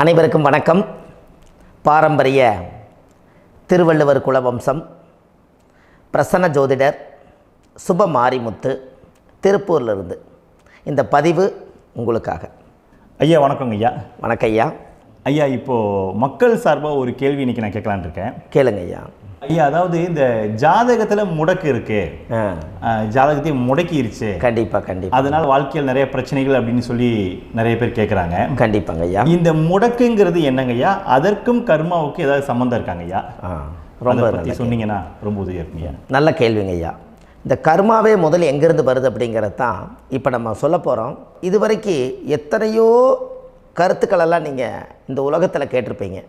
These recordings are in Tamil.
அனைவருக்கும் வணக்கம். பாரம்பரிய திருவள்ளுவர் குலவம்சம் பிரசன்ன ஜோதிடர் சுப மாரிமுத்து திருப்பூரிலிருந்து இந்த பதிவு உங்களுக்காக. ஐயா வணக்கங்க ஐயா. வணக்கம் ஐயா. ஐயா இப்போது மக்கள் சார்பாக ஒரு கேள்வி இன்றைக்கி நான் கேட்கலான் இருக்கேன். கேளுங்க ஐயா. ஐயா அதாவது இந்த ஜாதகத்தில் முடக்கு இருக்கு, ஜாதகத்தையும் முடக்கிருச்சு, கண்டிப்பாக அதனால் வாழ்க்கையில் நிறைய பிரச்சனைகள் அப்படின்னு சொல்லி நிறைய பேர் கேட்குறாங்க. கண்டிப்பாங்க ஐயா. இந்த முடக்குங்கிறது என்னங்க ஐயா? அதற்கும் கர்மாவுக்கு ஏதாவது சம்மந்தம் இருக்காங்க ஐயா? ரொம்ப பற்றி சொன்னீங்கன்னா ரொம்ப உதவியாக இருக்குங்க. நல்ல கேள்விங்க ஐயா. இந்த கர்மாவே முதல்ல எங்கேருந்து வருது அப்படிங்கிறது தான் இப்போ நம்ம சொல்ல போகிறோம். இதுவரைக்கும் எத்தனையோ கருத்துக்களெல்லாம் நீங்கள் இந்த உலகத்தில் கேட்டிருப்பீங்க.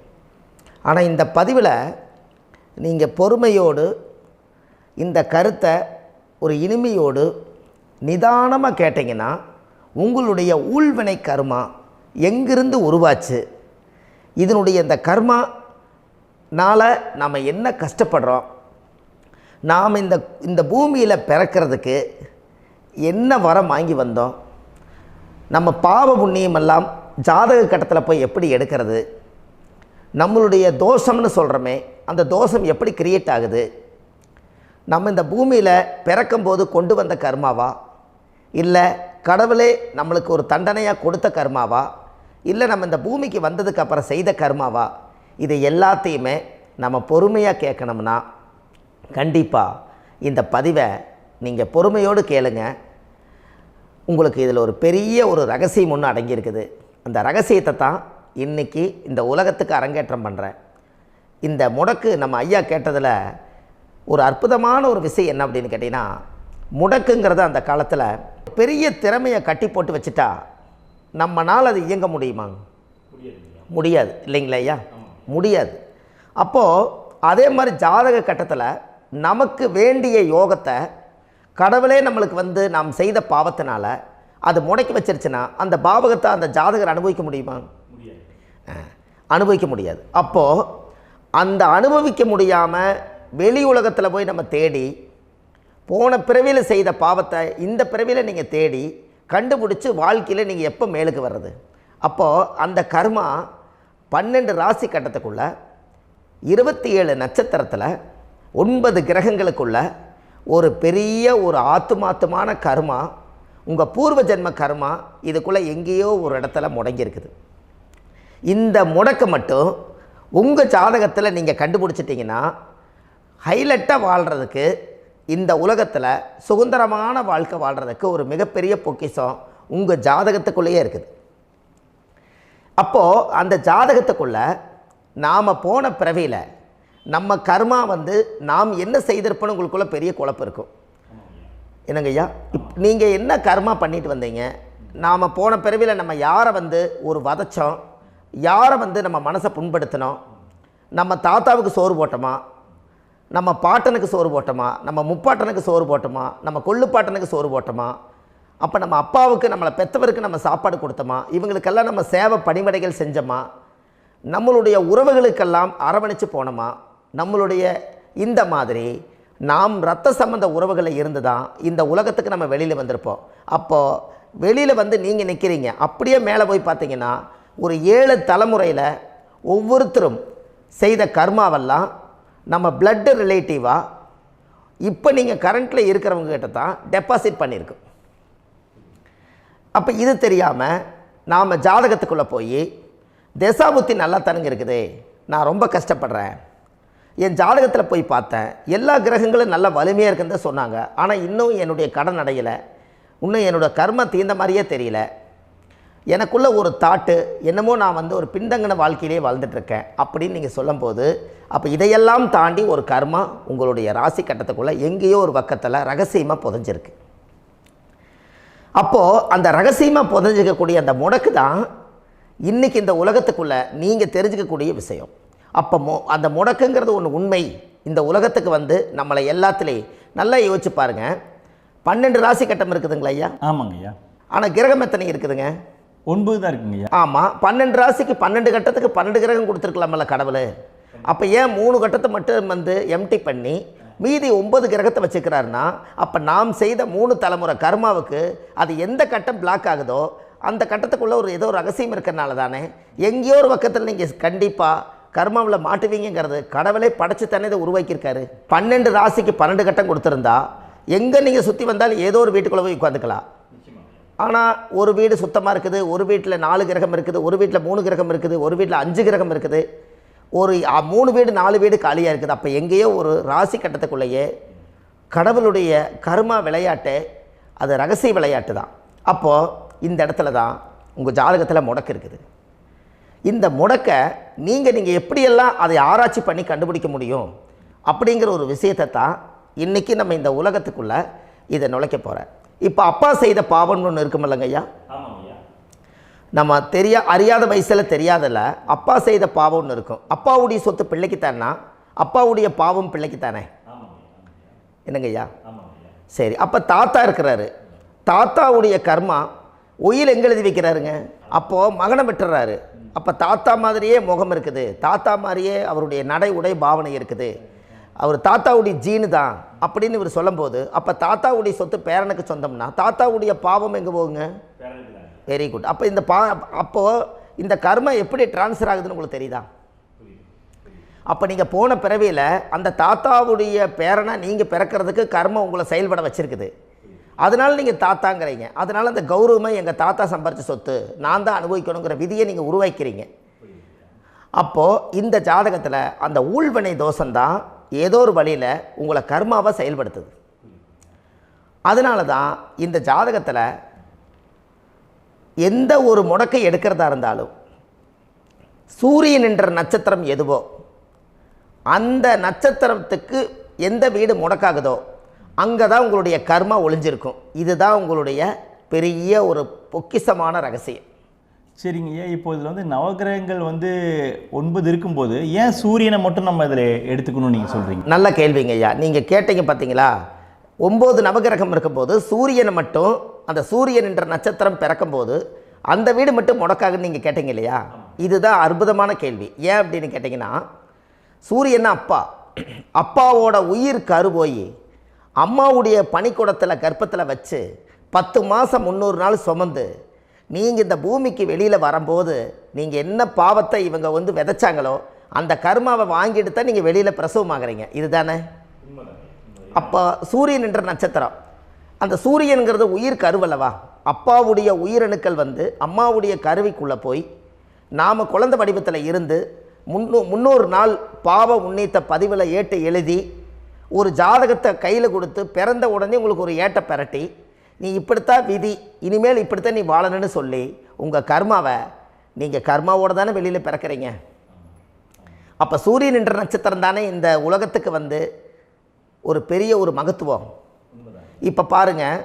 ஆனால் இந்த பதிவில் நீங்கள் பொறுமையோடு இந்த கருத்தை ஒரு இனிமையோடு நிதானமாக கேட்டிங்கன்னா உங்களுடைய ஊழ்வினை கர்மா எங்கிருந்து உருவாச்சு, இதனுடைய இந்த கர்மானால் நாம் என்ன கஷ்டப்படுறோம், நாம் இந்த பூமியில் பிறக்கிறதுக்கு என்ன வரம் வாங்கி வந்தோம், நம்ம பாவ புண்ணியமெல்லாம் ஜாதக கட்டத்தில் போய் எப்படி எடுக்கிறது, நம்மளுடைய தோஷம்னு சொல்கிறோமே அந்த தோஷம் எப்படி கிரியேட் ஆகுது, நம்ம இந்த பூமியில் பிறக்கும்போது கொண்டு வந்த கர்மாவா, இல்லை கடவுளே நம்மளுக்கு ஒரு தண்டனையாக கொடுத்த கர்மாவா, இல்லை நம்ம இந்த பூமிக்கு வந்ததுக்கு அப்புறம் செய்த கர்மாவா, இது எல்லாத்தையுமே நம்ம பொறுமையாக கேட்கணும்னா கண்டிப்பாக இந்த பதிவை நீங்கள் பொறுமையோடு கேளுங்க. உங்களுக்கு இதில் ஒரு பெரிய ஒரு ரகசியம் ஒன்று அடங்கியிருக்குது. அந்த ரகசியத்தை தான் இன்றைக்கி இந்த உலகத்துக்கு அரங்கேற்றம் பண்ணுறேன். இந்த முடக்கு நம்ம ஐயா கேட்டதில் ஒரு அற்புதமான ஒரு விஷயம் என்ன அப்படின்னு கேட்டிங்கன்னா, முடக்குங்கிறது அந்த காலத்தில் பெரிய திறமையை கட்டி போட்டு வச்சுட்டா நம்மனால் அது இயங்க முடியுமா? முடியாது இல்லைங்களா ஐயா? முடியாது. அப்போது அதே மாதிரி ஜாதக கட்டத்தில் நமக்கு வேண்டிய யோகத்தை கடவுளே நம்மளுக்கு நாம் செய்த பாவத்தினால அது முடக்கி வச்சிருச்சுன்னா அந்த பாவகத்தை அந்த ஜாதகர் அனுபவிக்க முடியுமா? அனுபவிக்க முடியாது. அப்போது அந்த அனுபவிக்க முடியாமல் வெளி உலகத்தில் போய் நம்ம தேடி போன பிறவியில் செய்த பாவத்தை இந்த பிறவியில் நீங்கள் தேடி கண்டுபிடிச்சி வாழ்க்கையில் நீங்கள் எப்போ மேலுக்கு வர்றது? அப்போது அந்த கர்மா 12 ராசி கட்டத்துக்குள்ள 27 நட்சத்திரத்தில் 9 கிரகங்களுக்குள்ள ஒரு பெரிய ஒரு ஆத்துமாத்துமான கர்மா, உங்கள் பூர்வ ஜென்ம கர்மா இதுக்குள்ளே எங்கேயோ ஒரு இடத்துல முடங்கியிருக்குது. இந்த முடக்க மட்டும் உங்கள் ஜாதகத்தில் நீங்கள் கண்டுபிடிச்சிட்டிங்கன்னா ஹைலைட்டாக வாழ்கிறதுக்கு, இந்த உலகத்தில் சுதந்திரமான வாழ்க்கை வாழ்கிறதுக்கு ஒரு மிகப்பெரிய பொக்கிஷம் உங்கள் ஜாதகத்துக்குள்ளேயே இருக்குது. அப்போது அந்த ஜாதகத்துக்குள்ளே நாம் போன பிறவியில் நம்ம கர்மா நாம் என்ன செய்திருப்போன்னு உங்களுக்குள்ளே பெரிய குழப்பம் இருக்கும். என்னங்க ஐயா, நீங்கள் என்ன கர்மா பண்ணிட்டு வந்தீங்க, நாம் போன பிறவியில் நம்ம யாரை ஒரு வதச்சோம், யாரை நம்ம மனசை புண்படுத்தினோம், நம்ம தாத்தாவுக்கு சோறு போட்டோமா, நம்ம பாட்டனுக்கு சோறு போட்டோமா, நம்ம முப்பாட்டனுக்கு சோறு போட்டோமா, நம்ம கொள்ளுப்பாட்டனுக்கு சோறு போட்டோமா, அப்போ நம்ம அப்பாவுக்கு நம்மளை பெற்றவருக்கு நம்ம சாப்பாடு கொடுத்தோமா, இவங்களுக்கெல்லாம் நம்ம சேவை பணிமடைகள் செஞ்சோமா, நம்மளுடைய உறவுகளுக்கெல்லாம் அரவணைச்சு போனோமா, நம்மளுடைய இந்த மாதிரி நாம் இரத்த சம்பந்த உறவுகளை இருந்து தான் இந்த உலகத்துக்கு நம்ம வெளியில் வந்திருப்போம். அப்போது வெளியில் நீங்கள் நிற்கிறீங்க, அப்படியே மேலே போய் பார்த்தீங்கன்னா ஒரு 7 தலைமுறையில் ஒவ்வொருத்தரும் செய்த கர்மாவெல்லாம் நம்ம பிளட்டு ரிலேட்டிவாக இப்போ நீங்கள் கரண்ட்டில் இருக்கிறவங்க கிட்ட தான் டெபாசிட் பண்ணியிருக்கோம். அப்போ இது தெரியாமல் நாம் ஜாதகத்துக்குள்ளே போய் தசாபுத்தி நல்லா தனுங்க இருக்குது, நான் ரொம்ப கஷ்டப்படுறேன், என் ஜாதகத்தில் போய் பார்த்தேன் எல்லா கிரகங்களும் நல்ல வலிமையாக இருக்குன்னு தான் சொன்னாங்க, ஆனால் இன்னும் என்னுடைய கடன் அடையலை, இன்னும் என்னோடய கர்ம தீர்ந்த மாதிரியே தெரியல, எனக்குள்ளே ஒரு தாட்டு என்னமோ நான் ஒரு பின்தங்கின வாழ்க்கையிலே வாழ்ந்துட்டுருக்கேன் அப்படின்னு நீங்கள் சொல்லும்போது, அப்போ இதையெல்லாம் தாண்டி ஒரு கர்மா உங்களுடைய ராசி கட்டத்துக்குள்ளே எங்கேயோ ஒரு பக்கத்தில் ரகசியமாக புதைஞ்சிருக்கு. அப்போது அந்த ரகசியமாக புதைஞ்சிக்கக்கூடிய அந்த முடக்கு தான் இன்றைக்கி இந்த உலகத்துக்குள்ளே நீங்கள் தெரிஞ்சுக்கக்கூடிய விஷயம். அப்போ அந்த முடக்குங்கிறது ஒன்று உண்மை. இந்த உலகத்துக்கு நம்மளை எல்லாத்துலேயும் நல்லா யோசிச்சு பாருங்கள். 12 ராசி கட்டம் இருக்குதுங்களா ஐயா? ஆமாங்க ஐயா. ஆனால் கிரகம் எத்தனை இருக்குதுங்க? 9 தான் இருக்குங்க ஐயா. ஆமாம், 12 ராசிக்கு 12 கட்டத்துக்கு 12 கிரகம் கொடுத்துருக்கலாமல்ல கடவுள். அப்போ ஏன் 3 கட்டத்தை மட்டும் எம்டி பண்ணி மீதி 9 கிரகத்தை வச்சுக்கிறாருன்னா, அப்போ நாம் செய்த 3 தலைமுறை கர்மாவுக்கு அது எந்த கட்டம் பிளாக் ஆகுதோ அந்த கட்டத்துக்குள்ளே ஏதோ ஒரு ரகசியம் இருக்கிறனால தானே எங்கேயோ ஒரு பக்கத்தில் நீங்கள் கண்டிப்பாக கர்மாவில் மாட்டுவீங்கிறது கடவுளே படைச்சு தானே இதை உருவாக்கியிருக்காரு. 12 ராசிக்கு 12 கட்டம் கொடுத்துருந்தா எங்கே நீங்கள் சுற்றி வந்தாலும் ஏதோ ஒரு வீட்டுக்குள்ளே போய் உட்காந்துக்கலாம். ஆனால் ஒரு வீடு சுத்தமாக இருக்குது, ஒரு வீட்டில் 4 கிரகம் இருக்குது, ஒரு வீட்டில் 3 கிரகம் இருக்குது, ஒரு வீட்டில் 5 கிரகம் இருக்குது, ஒரு 3 வீடு 4 வீடு காலியாக இருக்குது. அப்போ எங்கேயோ ஒரு ராசி கட்டத்துக்குள்ளேயே கடவுளுடைய கர்மா விளையாட்டு, அது ரகசிய விளையாட்டு தான். அப்போது இந்த இடத்துல தான் உங்கள் ஜாதகத்தில் முடக்கு இருக்குது. இந்த முடக்கை நீங்கள் எப்படியெல்லாம் அதை ஆராய்ச்சி பண்ணி கண்டுபிடிக்க முடியும் அப்படிங்கிற ஒரு விஷயத்தை தான் இன்றைக்கி நம்ம இந்த உலகத்துக்குள்ளே இதை நுழைக்க போகிறேன். இப்போ அப்பா செய்த பாவம்னு ஒன்று இருக்குமில்லங்க ஐயா, நம்ம அறியாத வயசில் தெரியாதில்ல, அப்பா செய்த பாவம்னு இருக்கும். அப்பாவுடைய சொத்து பிள்ளைக்குத்தானா, அப்பாவுடைய பாவம் பிள்ளைக்குத்தானே, என்னங்க ஐயா? சரி, அப்போ தாத்தா இருக்கிறாரு, தாத்தாவுடைய கர்மா உயிர் எங்கே எழுதி வைக்கிறாருங்க? அப்போது மகனை விட்டுறாரு. அப்போ தாத்தா மாதிரியே முகம் இருக்குது, தாத்தா மாதிரியே அவருடைய நடை உடை பாவனை இருக்குது, அவர் தாத்தாவுடைய ஜீனு தான் அப்படின்னு இவர் சொல்லும்போது, அப்போ தாத்தாவுடைய சொத்து பேரனுக்கு சொந்தம்னா தாத்தாவுடைய பாவம் எங்கே போகுங்க? Very good. அப்போ அப்போது இந்த கர்மா எப்படி டிரான்ஸ்ஃபர் ஆகுதுன்னு உங்களுக்கு தெரியுதா? அப்போ நீங்கள் போன பிறவியில் அந்த தாத்தாவுடைய பேரனை நீங்கள் பிறக்கிறதுக்கு கர்மம் உங்களை செயல்பட வச்சுருக்குது. அதனால் நீங்கள் தாத்தாங்கிறீங்க. அதனால் அந்த கௌரவமாக எங்கள் தாத்தா சம்பாரித்த சொத்து நான் தான் அனுபவிக்கணுங்கிற விதியை நீங்கள் உருவாக்கிறீங்க. அப்போது இந்த ஜாதகத்தில் அந்த ஊழ்வினை தோஷந்தான் ஏதோ ஒரு வழியில் உங்களை கர்மாவை செயல்படுத்துது. அதனால தான் இந்த ஜாதகத்தில் எந்த ஒரு முடக்கை எடுக்கிறதா இருந்தாலும் சூரியன் என்ற நட்சத்திரம் எதுவோ அந்த நட்சத்திரத்துக்கு எந்த வீடு முடக்காகுதோ அங்கே தான் உங்களுடைய கர்மா ஒளிஞ்சிருக்கும். இதுதான் உங்களுடைய பெரிய ஒரு பொக்கிஷமான ரகசியம். சரிங்க ஐயா, இப்போ இதில் நவகிரகங்கள் 9 இருக்கும்போது ஏன் சூரியனை மட்டும் நம்ம இதில் எடுத்துக்கணும்னு நீங்கள் சொல்கிறீங்க? நல்ல கேள்விங்க ஐயா. நீங்கள் கேட்டீங்க பார்த்தீங்களா, 9 நவகிரகம் இருக்கும்போது சூரியனை மட்டும், அந்த சூரியன் என்ற நட்சத்திரம் பிறக்கும்போது அந்த வீடு மட்டும் முடக்காகுன்னு நீங்கள் கேட்டீங்க இல்லையா? இதுதான் அற்புதமான கேள்வி. ஏன் அப்படின்னு கேட்டிங்கன்னா, சூரியன் அப்பாவோட உயிர் கரு போய் அம்மாவுடைய பனிக்கூடத்தில் கர்ப்பத்தில் வச்சு 10 மாதம் 300 நாள் சுமந்து நீங்கள் இந்த பூமிக்கு வெளியில் வரும்போது நீங்கள் என்ன பாவத்தை இவங்க விதைச்சாங்களோ அந்த கர்மாவை வாங்கிட்டு தான் நீங்கள் வெளியில் பிரசவமாகறீங்க. இதுதானே? அப்போ சூரியன் என்ற நட்சத்திரம், அந்த சூரியனுங்கிறது உயிர் கருவல்லவா, அப்பாவுடைய உயிரணுக்கள் அம்மாவுடைய கருவிக்குள்ளே போய் நாம் குழந்தை வடிவத்தில் இருந்து 300 நாள் பாவ உன்னித்த பதிவில் ஏட்டு எழுதி ஒரு ஜாதகத்தை கையில் கொடுத்து பிறந்த உடனே உங்களுக்கு ஒரு ஏட்டை பெரட்டி நீ இப்படித்தான் விதி, இனிமேல் இப்படித்தான் நீ வாழணும்னு சொல்லி உங்கள் கர்மாவை நீங்கள் கர்மாவோடு தானே வெளியில் பிறக்கிறீங்க. அப்போ சூரியன் என்ற நட்சத்திரம் தானே இந்த உலகத்துக்கு ஒரு பெரிய ஒரு மகத்துவம். இப்போ பாருங்கள்,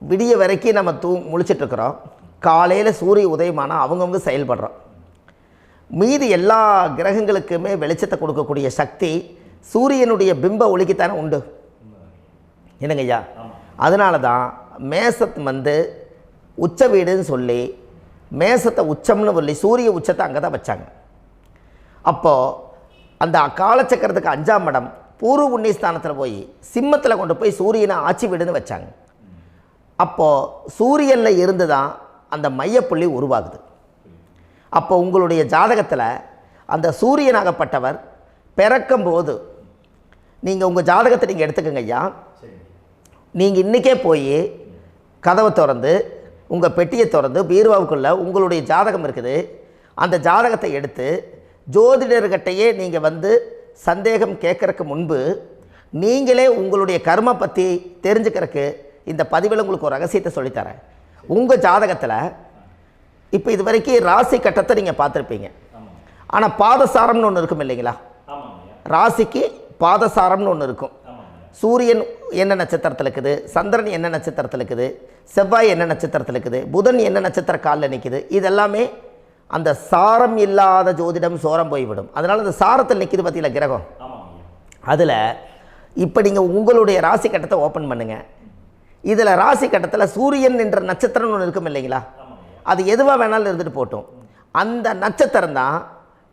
விடிய வரைக்கும் நம்ம முழிச்சிட்ருக்குறோம், காலையில் சூரிய உதயமானால் அவங்கவுங்க செயல்படுறோம். மீதி எல்லா கிரகங்களுக்குமே வெளிச்சத்தை கொடுக்கக்கூடிய சக்தி சூரியனுடைய பிம்ப ஒளிக்குத்தானே உண்டு, என்னங்க ஐயா? அதனால தான் மேசத்து உச்ச வீடுன்னு சொல்லி மேசத்தை உச்சம்னு சொல்லி சூரிய உச்சத்தை அங்கே தான் வச்சாங்க. அப்போது அந்த காலச்சக்கரத்துக்கு 5ஆம் இடம் பூர்வ புண்ணியஸ்தானத்தில் போய் சிம்மத்தில் கொண்டு போய் சூரியனை ஆட்சி வீடுன்னு வச்சாங்க. அப்போது சூரியனில் இருந்து தான் அந்த மையப்புள்ளி உருவாகுது. அப்போ உங்களுடைய ஜாதகத்தில் அந்த சூரியனாகப்பட்டவர் பிறக்கும்போது நீங்கள் உங்கள் ஜாதகத்தை நீங்கள் எடுத்துக்கங்க ஐயா. நீங்கள் இன்றைக்கே போய் கதவை திறந்து உங்கள் பெட்டியை திறந்து பீர்வாவுக்குள்ளே உங்களுடைய ஜாதகம் இருக்குது, அந்த ஜாதகத்தை எடுத்து ஜோதிடர்கிட்டையே நீங்கள் சந்தேகம் கேட்குறக்கு முன்பு நீங்களே உங்களுடைய கர்ம பற்றி தெரிஞ்சுக்கிறதுக்கு இந்த பதிவில் உங்களுக்கு ஒரு ரகசியத்தை சொல்லித்தரேன். உங்கள் ஜாதகத்தில் இப்போ இது வரைக்கும் ராசி கட்டத்தை நீங்கள் பார்த்துருப்பீங்க, ஆனால் பாதசாரம்னு ஒன்று இருக்கும் இல்லைங்களா? ராசிக்கு பாதசாரம்னு ஒன்று இருக்கும். சூரியன் என்ன நட்சத்திரத்தில் இருக்குது, சந்திரன் என்ன நட்சத்திரத்தில் இருக்குது, செவ்வாய் என்ன நட்சத்திரத்தில் இருக்குது, புதன் என்ன நட்சத்திர காலில் நிற்குது, இதெல்லாமே அந்த சாரம் இல்லாத ஜோதிடம் சோரம் போய்விடும். அதனால் அந்த சாரத்தில் நிற்கிது பார்த்தீங்களா கிரகம், அதில் இப்போ நீங்கள் உங்களுடைய ராசி கட்டத்தை ஓப்பன் பண்ணுங்கள். இதில் ராசி கட்டத்தில் சூரியன் என்ற நட்சத்திரம்னு ஒன்று இருக்கும் இல்லைங்களா? அது எதுவாக வேணாலும் இருந்துட்டு போட்டோம். அந்த நட்சத்திரம் தான்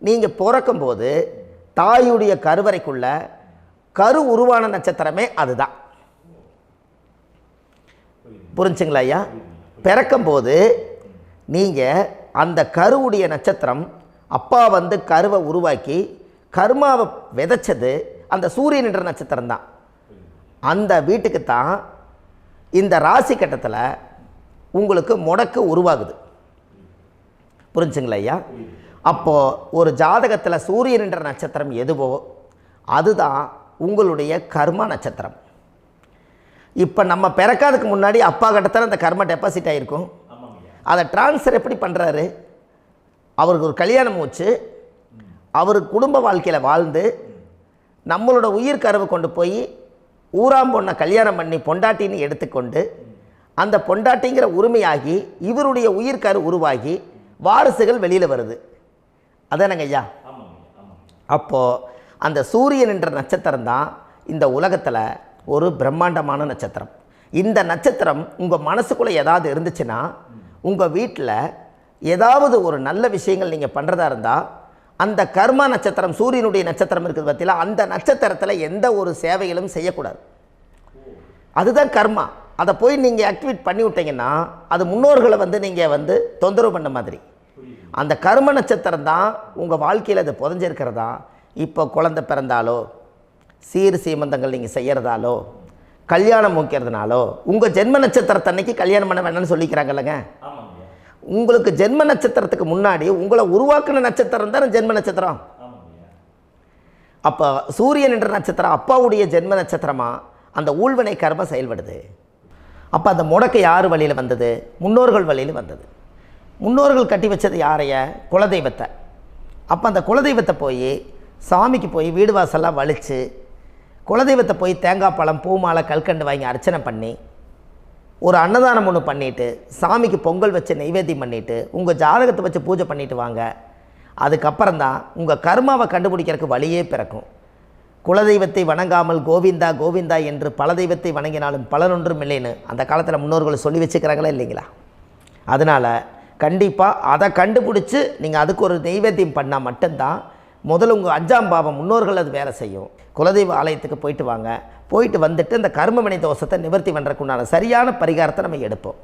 நீங்கள் பிறக்கும்போது தாயுடைய கருவறைக்குள்ள கரு உருவான நட்சத்திரமே அதுதான். புரிஞ்சுங்களா ஐயா? பிறக்கும்போது நீங்கள் அந்த கருவுடைய நட்சத்திரம் அப்பா வந்து கருவை உருவாக்கி கர்மாவை விதைச்சது அந்த சூரியன் என்ற நட்சத்திரம் தான். அந்த வீட்டுக்கு தான் இந்த ராசி கட்டத்தில் உங்களுக்கு முடக்கு உருவாகுது. புரிஞ்சுங்களா ஐயா? அப்போது ஒரு ஜாதகத்தில் சூரியன் என்ற நட்சத்திரம் எதுவோ அதுதான் உங்களுடைய கர்மா நட்சத்திரம். இப்போ நம்ம பிறக்காதுக்கு முன்னாடி அப்பா கட்டத்தில் அந்த கர்மா டெபாசிட் ஆகிருக்கும். அதை ட்ரான்ஸ்ஃபர் எப்படி பண்ணுறாரு? அவருக்கு ஒரு கல்யாணம் வச்சு அவர் குடும்ப வாழ்க்கையில் வாழ்ந்து நம்மளோட உயிர் கருவை கொண்டு போய் ஊராம் பொண்ணை கல்யாணம் பண்ணி பொண்டாட்டின்னு எடுத்துக்கொண்டு அந்த பொண்டாட்டிங்கிற உரிமையாகி இவருடைய உயிர் கரு உருவாகி வாரிசுகள் வெளியில் வருது. அதானங்க ஐயா? அப்போது அந்த சூரியன் என்ற நட்சத்திரம் தான் இந்த உலகத்தில் ஒரு பிரம்மாண்டமான நட்சத்திரம். இந்த நட்சத்திரம் உங்கள் மனசுக்குள்ளே ஏதாவது இருந்துச்சுன்னா உங்கள் வீட்டில் ஏதாவது ஒரு நல்ல விஷயங்கள் நீங்கள் பண்ணுறதா இருந்தால் அந்த கர்மா நட்சத்திரம் சூரியனுடைய நட்சத்திரம் இருக்குது பார்த்தீங்களா, அந்த நட்சத்திரத்தில் எந்த ஒரு சேவைகளும் செய்யக்கூடாது. அதுதான் கர்மா. அதை போய் நீங்கள் ஆக்டிவேட் பண்ணி விட்டீங்கன்னா அது முன்னோர்களை வந்து நீங்கள் வந்து தொந்தரவு பண்ண மாதிரி. அந்த கர்ம நட்சத்திரம் தான் உங்கள் வாழ்க்கையில் அது புதஞ்சிருக்கிறதா. இப்போ குழந்தை பிறந்தாலோ சீர் சீமந்தங்கள் நீங்கள் செய்கிறதாலோ கல்யாணம் முக்கிறதுனாலோ உங்கள் ஜென்ம நட்சத்திரத்தன்னைக்கு கல்யாணம் பண்ண வேண்டாம்னு சொல்லிக்கிறாங்கல்லங்க. உங்களுக்கு ஜென்ம நட்சத்திரத்துக்கு முன்னாடி உங்களை உருவாக்குன நட்சத்திரம் தான் ஜென்ம நட்சத்திரம். அப்போ சூரியன் என்ற நட்சத்திரம் அப்பாவுடைய ஜென்ம நட்சத்திரமாக அந்த ஊழ்வினை கர்மம் செயல்படுது. அப்போ அந்த முடக்கு யார் வழியில் வந்தது? முன்னோர்கள் வழியில் வந்தது. முன்னோர்கள் கட்டி வச்சது யாரைய? குலதெய்வத்தை. அப்போ அந்த குலதெய்வத்தை போய் சாமிக்கு போய் வீடு வாசல்லாம் வலித்து குலதெய்வத்தை போய் தேங்காய் பழம் பூ மாலை கல்கண்டு வாங்கி அர்ச்சனை பண்ணி ஒரு அன்னதானம் ஒன்று பண்ணிவிட்டு சாமிக்கு பொங்கல் வச்சு நைவேத்தியம் பண்ணிவிட்டு உங்கள் ஜாதகத்தை வச்சு பூஜை பண்ணிவிட்டு வாங்க. அதுக்கப்புறம் தான் உங்கள் கர்மாவை கண்டுபிடிக்கிறதுக்கு வழியே பிறக்கும். குலதெய்வத்தை வணங்காமல் கோவிந்தா கோவிந்தா என்று பல தெய்வத்தை வணங்கினாலும் பலனொன்றும் இல்லைன்னு அந்த காலத்தில் முன்னோர்கள் சொல்லி வச்சுக்கிறாங்களா இல்லைங்களா? அதனால் கண்டிப்பாக அதை கண்டுபிடிச்சி நீங்கள் அதுக்கு ஒரு நைவேத்தியம் பண்ணால் மட்டும்தான் முதல்ல உங்கள் 5ஆம் பாவம் முன்னோர்கள் அது வேலை செய்யும். குலதெய்வ ஆலயத்துக்கு போயிட்டு வாங்க. போயிட்டு வந்துட்டு இந்த கர்மவினை தோஷத்தை நிவர்த்தி பண்ணுறதுக்குண்டான சரியான பரிகாரத்தை நம்ம எடுப்போம்.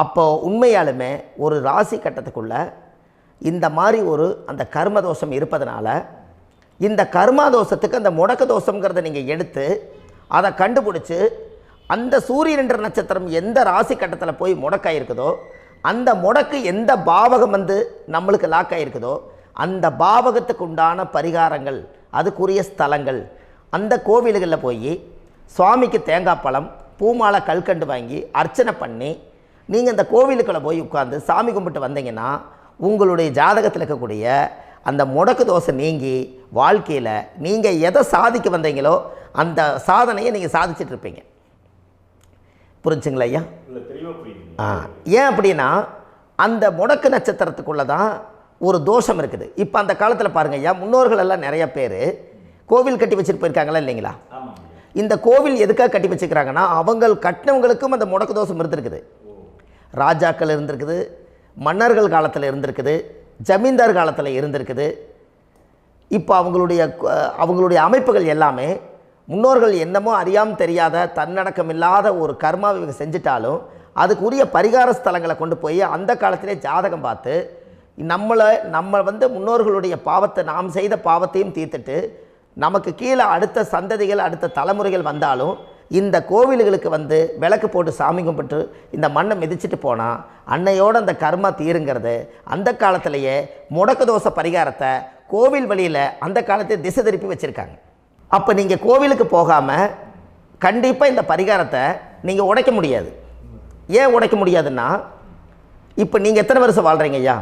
அப்போது உண்மையாலுமே ஒரு ராசி கட்டத்துக்குள்ளே இந்த மாதிரி ஒரு அந்த கர்ம தோஷம் இருப்பதனால இந்த கர்மா தோஷத்துக்கு அந்த முடக்க தோஷங்கிறத நீங்கள் எடுத்து அதை கண்டுபிடிச்சி அந்த சூரியன் என்ற நட்சத்திரம் எந்த ராசி கட்டத்தில் போய் முடக்காயிருக்குதோ அந்த முடக்கு எந்த பாவகம் வந்து நம்மளுக்கு லாக் ஆகிருக்குதோ அந்த பாவகத்துக்கு உண்டான பரிகாரங்கள் அதுக்குரிய ஸ்தலங்கள் அந்த கோவில்களில் போய் சுவாமிக்கு தேங்காய் பழம் பூமாலை கல்கண்டு வாங்கி அர்ச்சனை பண்ணி நீங்கள் அந்த கோவிலுக்குள்ளே போய் உட்காந்து சாமி கும்பிட்டு வந்தீங்கன்னா உங்களுடைய ஜாதகத்தில் இருக்கக்கூடிய அந்த முடக்கு தோசை நீங்கி வாழ்க்கையில் நீங்கள் எதை சாதிக்க வந்தீங்களோ அந்த சாதனையை நீங்கள் சாதிச்சிட்ருப்பீங்க. புரிஞ்சுங்களா ஐயா? ஏன் அப்படின்னா அந்த முடக்கு நட்சத்திரத்துக்குள்ளே தான் ஒரு தோஷம் இருக்குது. இப்போ அந்த காலத்தில் பாருங்கள் ஐயா, முன்னோர்கள் எல்லாம் நிறைய பேர் கோவில் கட்டி வச்சுட்டு போயிருக்காங்களா இல்லைங்களா? இந்த கோவில் எதுக்காக கட்டி வச்சுக்கிறாங்கன்னா அவங்க கட்டினவங்களுக்கும் அந்த முடக்கு தோஷம் இருந்திருக்குது. ராஜாக்கள் இருந்திருக்குது, மன்னர்கள் காலத்தில் இருந்திருக்குது, ஜமீன்தார் காலத்தில் இருந்திருக்குது. இப்போ அவங்களுடைய அமைப்புகள் எல்லாமே முன்னோர்கள் என்னமோ அறியாமல் தெரியாத தன்னடக்கம் இல்லாத ஒரு கர்மாவை இவங்க செஞ்சிட்டாலும் அதுக்குரிய பரிகார ஸ்தலங்களை கொண்டு போய் அந்த காலத்திலே ஜாதகம் பார்த்து நம்ம வந்து முன்னோர்களுடைய பாவத்தை நாம் செய்த பாவத்தையும் தீர்த்துட்டு நமக்கு கீழே அடுத்த சந்ததிகள் அடுத்த தலைமுறைகள் வந்தாலும் இந்த கோவில்களுக்கு வந்து விளக்கு போட்டு சாமி கும்பிட்டு இந்த மண்ணை மிதிச்சுட்டு போனால் அன்னையோடு அந்த கர்மா தீருங்கிறது அந்த காலத்திலேயே முடக்க தோஷ பரிகாரத்தை கோவில் வழியில் அந்த காலத்தை திசை திருப்பி வச்சுருக்காங்க. அப்போ நீங்கள் கோவிலுக்கு போகாமல் கண்டிப்பாக இந்த பரிகாரத்தை நீங்கள் உடைக்க முடியாது. ஏன் உடைக்க முடியாதுன்னா இப்போ நீங்கள் எத்தனை வருஷம் வாழ்கிறீங்க ஐயா?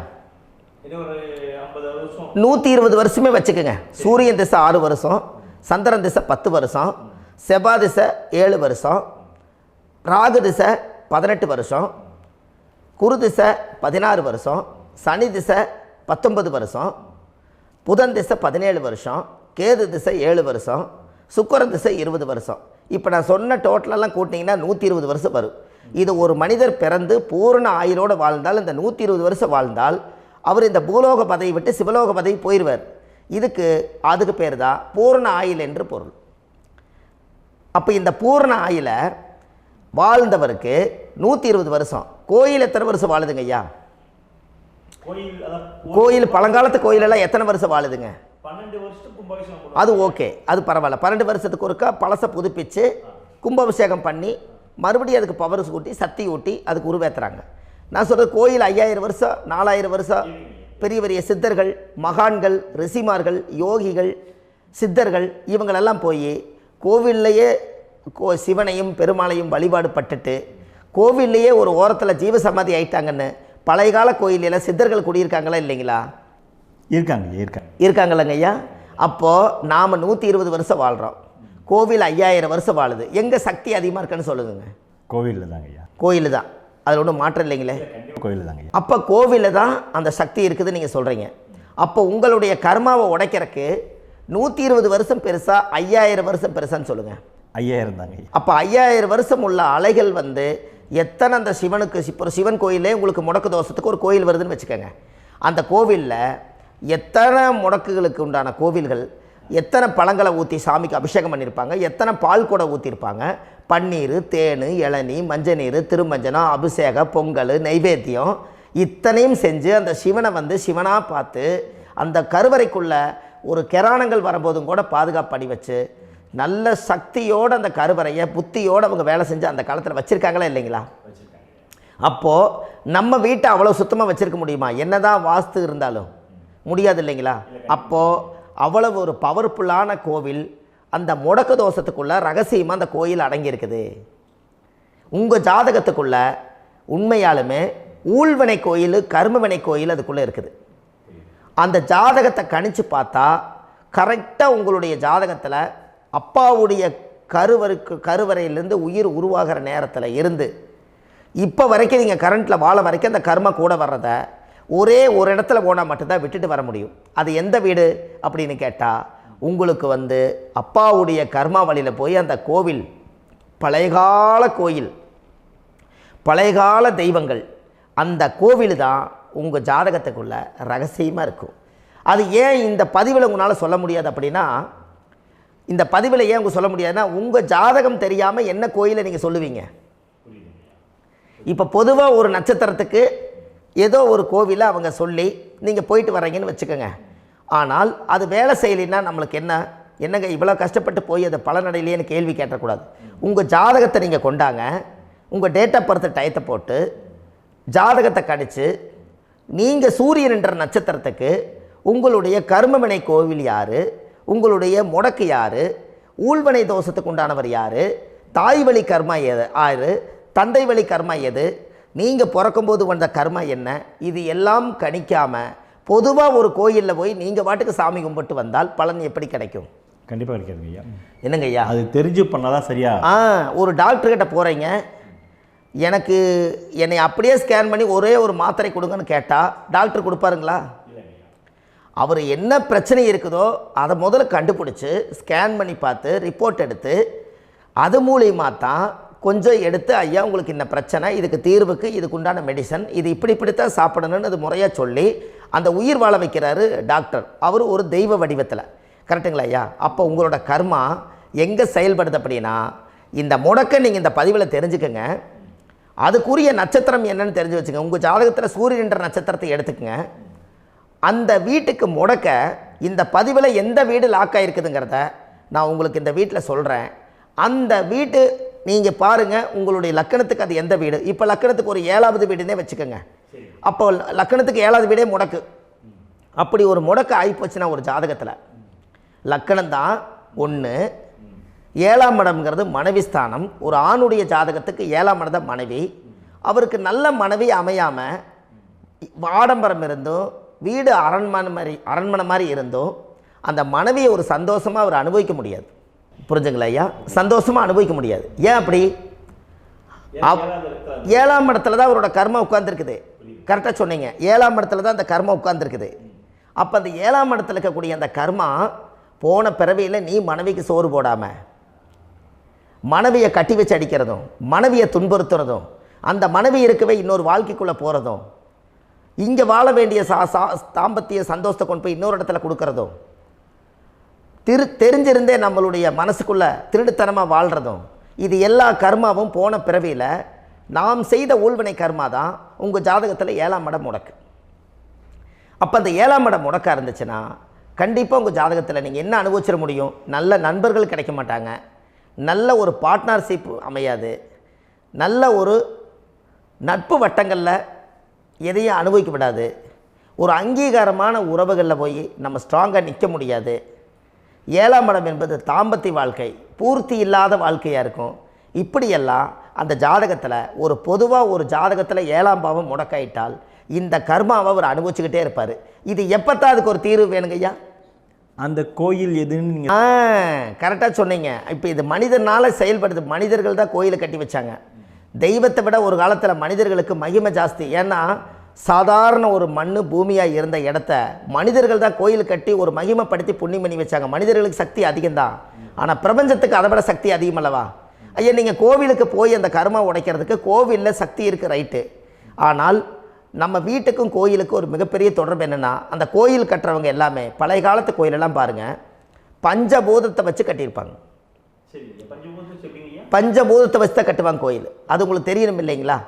120 வருஷமே வச்சுக்கோங்க. சூரியன் திசை 6 வருஷம், சந்திரன் திசை 10 வருஷம், செவ்வாய் திசை 7 வருஷம், ராகு திசை 18 வருஷம், குரு திசை 16 வருஷம், சனி திசை 19 வருஷம், புதன் திசை 17 வருஷம், கேது திசை 7 வருஷம், சுக்கிரன் திசை 20 வருஷம். இப்போ நான் சொன்ன டோட்டலெல்லாம் கூட்டிங்கன்னா 120 வருஷம் வரும். இது ஒரு மனிதர் பிறந்து பூரண ஆயுளோடு வாழ்ந்தால் இந்த 120 வருஷம் வாழ்ந்தால் அவர் இந்த பூலோக பதவி விட்டு சிவலோக பதவி போயிடுவார். அதுக்கு பேர் தான் பூரண ஆயுள் என்று பொருள். அப்போ இந்த பூரண ஆயுளை வாழ்ந்தவருக்கு 120 வருஷம். கோயில் எத்தனை வருஷம் வாழுதுங்க ஐயா? கோயில் பழங்காலத்து கோயிலெல்லாம் எத்தனை வருஷம் வாழுதுங்க? 12 வருஷத்துக்கு கும்பாபிஷேகம். அது ஓகே, அது பரவாயில்ல. 12 வருஷத்துக்கு ஒருக்கா பழசை புதுப்பிச்சு கும்பாபிஷேகம் பண்ணி மறுபடியும் அதுக்கு பவர் ஊட்டி சக்தி ஊட்டி அதுக்கு உருவேற்றுறாங்க. நான் சொல்கிறது கோயில் 5000 வருஷம் 4000 வருஷம் பெரிய பெரிய சித்தர்கள், மகான்கள், ரிஷிமார்கள், யோகிகள், சித்தர்கள் இவங்களெல்லாம் போய் கோவில்லையே சிவனையும் பெருமாளையும் வழிபாடு பட்டுட்டு கோவில்லையே ஒரு ஓரத்தில் ஜீவசமாதி ஆயிட்டாங்கன்னு பழைய கால கோயிலில் சித்தர்கள் குடியிருக்காங்களா இல்லைங்களா? இருக்காங்கல்லங்க ஐயா. அப்போது நாம் 120 வருஷம் வாழ்கிறோம், கோவில் 5000 வருஷம் வாழுது. எங்கே சக்தி அதிகமாக இருக்குன்னு சொல்லுங்க? கோவிலில் தாங்க ஐயா. கோயில் தான், அதில் ஒன்றும் மாற்றம் இல்லைங்களே. கோயில் தாங்க. அப்போ கோவிலில் தான் அந்த சக்தி இருக்குதுன்னு நீங்கள் சொல்கிறீங்க. அப்போ உங்களுடைய கர்மாவை உடைக்கிறதுக்கு 120 வருஷம் பெருசா 5000 வருஷம் பெருசான்னு சொல்லுங்கள்? 5000 தாங்க. அப்போ 5000 வருஷம் உள்ள அலைகள் எத்தனை அந்த சிவனுக்கு இப்போ சிவன் கோயிலே உங்களுக்கு முடக்கு தோஷத்துக்கு ஒரு கோயில் வருதுன்னு வச்சுக்கோங்க. அந்த கோவிலில் எத்தனை முடக்குகளுக்கு உண்டான கோவில்கள், எத்தனை பழங்களை ஊற்றி சாமிக்கு அபிஷேகம் பண்ணியிருப்பாங்க, எத்தனை பால் கூட ஊற்றிருப்பாங்க, பன்னீர், தேன், இளநீ, மஞ்சள் நீர், திருமஞ்சனம், அபிஷேகம், பொங்கல், நைவேத்தியம் இத்தனையும் செஞ்சு அந்த சிவனை சிவனாக பார்த்து அந்த கருவறைக்குள்ள ஒரு கிராணங்கள் வரும்போதும் கூட பாதுகாப்பு பண்ணி வச்சு நல்ல சக்தியோடு அந்த கருவறையை புத்தியோடு அவங்க வேலை செஞ்சு அந்த காலத்தில் வச்சுருக்காங்களா இல்லைங்களா? அப்போது நம்ம வீட்டை அவ்வளோ சுத்தமாக வச்சுருக்க முடியுமா? என்னதான் வாஸ்து இருந்தாலும் முடியாது இல்லைங்களா? அப்போது அவ்வளவு ஒரு பவர்ஃபுல்லான கோவில் அந்த முடக்கு தோஷத்துக்குள்ளே ரகசியமாக அந்த கோயில் அடங்கியிருக்குது. உங்கள் ஜாதகத்துக்குள்ளே உண்மையாலுமே ஊழ்வினை கோயில், கர்மவினை கோயில் அதுக்குள்ளே இருக்குது. அந்த ஜாதகத்தை கணிச்சு பார்த்தா கரெக்டாக உங்களுடைய ஜாதகத்தில் அப்பாவுடைய கருவறையிலேருந்து உயிர் உருவாகிற நேரத்தில் இருந்து இப்போ வரைக்கும் நீங்கள் கரண்ட்டில் வாழ வரைக்கும் அந்த கர்ம கூட வர்றதை ஒரே ஒரு இடத்துல போனால் மட்டும்தான் விட்டுட்டு வர முடியும். அது எந்த வீடு அப்படின்னு கேட்டால் உங்களுக்கு அப்பாவுடைய கர்மா வழியில் போய் அந்த கோவில் பழையகால கோயில், பழையகால தெய்வங்கள், அந்த கோவில் தான் உங்கள் ஜாதகத்துக்குள்ள ரகசியமாக இருக்கும். அது ஏன் இந்த பதிவில் உங்களால் சொல்ல முடியாது அப்படின்னா, இந்த பதிவில் ஏன் உங்க சொல்ல முடியாதுன்னா உங்கள் ஜாதகம் தெரியாமல் என்ன கோயிலை நீங்கள் சொல்லுவீங்க? இப்போ பொதுவாக ஒரு நட்சத்திரத்துக்கு ஏதோ ஒரு கோவிலை அவங்க சொல்லி நீங்கள் போயிட்டு வர்றீங்கன்னு வச்சுக்கோங்க. ஆனால் அது வேலை செய்யலைன்னா நம்மளுக்கு என்னங்க இவ்வளோ கஷ்டப்பட்டு போய் அதை பலனடையிலேன்னு கேள்வி கேட்டக்கூடாது. உங்கள் ஜாதகத்தை நீங்கள் கொண்டாங்க, உங்கள் டேட் ஆஃப் பர்த் டயத்தை போட்டு ஜாதகத்தை கணிச்சு நீங்கள் சூரியன் என்ற நட்சத்திரத்துக்கு உங்களுடைய கர்மவினை கோவில் யார், உங்களுடைய முடக்கு யார், ஊழ்வனை தோஷத்துக்கு உண்டானவர் யார், தாய் வழி கர்மா யார், தந்தை வழி கர்மா எது, நீங்கள் பிறக்கும்போது வந்த கர்மா என்ன, இது எல்லாம் கணிக்காமல் பொதுவாக ஒரு கோயிலில் போய் நீங்கள் பாட்டுக்கு சாமி கும்பிட்டு வந்தால் பலன் எப்படி கிடைக்கும்? கண்டிப்பாக கிடைக்காதுங்க ஐயா. என்னங்க ஐயா? அது தெரிஞ்சு பண்ணாதான் சரியா? ஒரு டாக்டர்கிட்ட போகிறீங்க, என்னை அப்படியே ஸ்கேன் பண்ணி ஒரே ஒரு மாத்திரை கொடுங்கன்னு கேட்டால் டாக்டர் கொடுப்பாருங்களா? அவர் என்ன பிரச்சனை இருக்குதோ அதை முதல்ல கண்டுபிடிச்சி ஸ்கேன் பண்ணி பார்த்து ரிப்போர்ட் எடுத்து அது மூலியமாக தான் கொஞ்சம் எடுத்து ஐயா உங்களுக்கு இந்த பிரச்சனை, இதுக்கு தீர்வுக்கு இதுக்குண்டான மெடிசன், இது இப்படித்தான் சாப்பிடணும்னு அது முறையாக சொல்லி அந்த உயிர் வாழ வைக்கிறாரு டாக்டர். அவர் ஒரு தெய்வ வடிவத்தில். கரெக்டுங்களா ஐயா? அப்போ உங்களோட கர்மா எங்கே செயல்படுது அப்படின்னா, இந்த முடக்க நீங்கள் இந்த பதிவில் தெரிஞ்சுக்கங்க. அதுக்குரிய நட்சத்திரம் என்னன்னு தெரிஞ்சு வச்சுங்க. உங்கள் ஜாதகத்தில் சூரியன் என்ற நட்சத்திரத்தை எடுத்துக்கங்க. அந்த வீட்டுக்கு முடக்க இந்த பதிவில் எந்த வீடு லாக் ஆகிருக்குதுங்கிறத நான் உங்களுக்கு இந்த வீட்டில் சொல்கிறேன். அந்த வீட்டு நீங்கள் பாருங்கள், உங்களுடைய லக்கணத்துக்கு அது எந்த வீடு. இப்போ லக்கணத்துக்கு ஒரு 7வது வீடுன்னே வச்சுக்கோங்க. அப்போ லக்கணத்துக்கு 7வது வீடே முடக்கு. அப்படி ஒரு முடக்கு ஆகிப்போச்சுன்னா ஒரு ஜாதகத்தில் லக்கணம் தான் 1, 7ஆம் இடம்ங்கிறது மனைவி ஸ்தானம். ஒரு ஆணுடைய ஜாதகத்துக்கு 7ஆம் இடம் தான் மனைவி. அவருக்கு நல்ல மனைவி அமையாமல் ஆடம்பரம் இருந்தும் வீடு அரண்மனை மாதிரி இருந்தும் அந்த மனைவியை ஒரு சந்தோஷமாக அவர் அனுபவிக்க முடியாது. புரிஞ்சுங்களா ஐயா? சந்தோஷமாக அனுபவிக்க முடியாது. ஏன் அப்படி? 7ஆம் இடத்துல தான் அவரோட கர்மா உட்கார்ந்துருக்குது. கரெக்டாக சொன்னீங்க. 7ஆம் இடத்துல தான் அந்த கர்மா உட்கார்ந்துருக்குது. அப்போ அந்த 7ஆம் இடத்துல இருக்கக்கூடிய அந்த கர்மா போன பிறவியில் நீ மனைவிக்கு சோறு போடாமல் மனைவியை கட்டி வச்சு அடிக்கிறதும், மனைவியை துன்புறுத்துறதும், அந்த மனைவி இருக்கவே இன்னொரு வாழ்க்கைக்குள்ளே போகிறதும், இங்கே வாழ வேண்டிய தாம்பத்திய சந்தோஷத்தை கொண்டு போய் இன்னொரு இடத்துல கொடுக்கறதும், தெரிஞ்சிருந்தே நம்மளுடைய மனசுக்குள்ளே திருடுத்தனமாக வாழ்கிறதும், இது எல்லா கர்மாவும் போன பிறவியில் நாம் செய்த ஊழ்வினை கர்மா தான் உங்கள் ஜாதகத்தில் 7ஆம் இடம் முடக்கு. அப்போ அந்த 7ஆம் இடம் முடக்கா இருந்துச்சுன்னா கண்டிப்பாக உங்கள் ஜாதகத்தில் நீங்கள் என்ன அனுபவிச்சிட முடியும்? நல்ல நண்பர்கள் கிடைக்க மாட்டாங்க, நல்ல ஒரு பார்ட்னர்ஷிப் அமையாது, நல்ல ஒரு நட்பு வட்டங்களில் எதையும் அனுபவிக்க விடாது, ஒரு அங்கீகாரமான உறவுகளில் போய் நம்ம ஸ்ட்ராங்காக நிற்க முடியாது. 7ஆம் இடம் என்பது தாம்பத்திய வாழ்க்கை, பூர்த்தி இல்லாத வாழ்க்கையாக இருக்கும். இப்படியெல்லாம் அந்த ஜாதகத்தில் ஒரு பொதுவாக ஒரு ஜாதகத்தில் 7ஆம் பாவம் முடக்காயிட்டால் இந்த கர்மாவை அவர் அனுபவிச்சுக்கிட்டே இருப்பார். இது எப்போத்தான் அதுக்கு ஒரு தீர்வு வேணுங்கய்யா? அந்த கோயில் எதுன்னு நீங்கள் கரெக்டாக சொன்னீங்க. இப்போ இது மனிதனால் செயல்படுது. மனிதர்கள் தான் கோயிலை கட்டி வச்சாங்க. தெய்வத்தை விட ஒரு காலத்தில் மனிதர்களுக்கு மகிமை ஜாஸ்தி. ஏன்னா சாதாரண ஒரு மண் பூமியாக இருந்த இடத்த மனிதர்கள் தான் கோயில் கட்டி ஒரு மகிமைப்படுத்தி புண்ணியம் பண்ணி வச்சாங்க. மனிதர்களுக்கு சக்தி அதிகம்தான், ஆனால் பிரபஞ்சத்துக்கு அதை விட சக்தி அதிகம் அல்லவா? ஐயா, நீங்கள் கோவிலுக்கு போய் அந்த கர்மா உடைக்கிறதுக்கு கோவிலில் சக்தி இருக்குது, ரைட்டு. ஆனால் நம்ம வீட்டுக்கும் கோயிலுக்கும் ஒரு மிகப்பெரிய தொடர்பு என்னென்னா, அந்த கோயில் கட்டுறவங்க எல்லாமே பழைய காலத்து கோயிலெல்லாம் பாருங்கள், பஞ்சபூதத்தை வச்சு கட்டியிருப்பாங்க. பஞ்சபூதத்தை வச்சு தான் கட்டுவாங்க கோயில். அது உங்களுக்கு தெரியணும் இல்லைங்களா?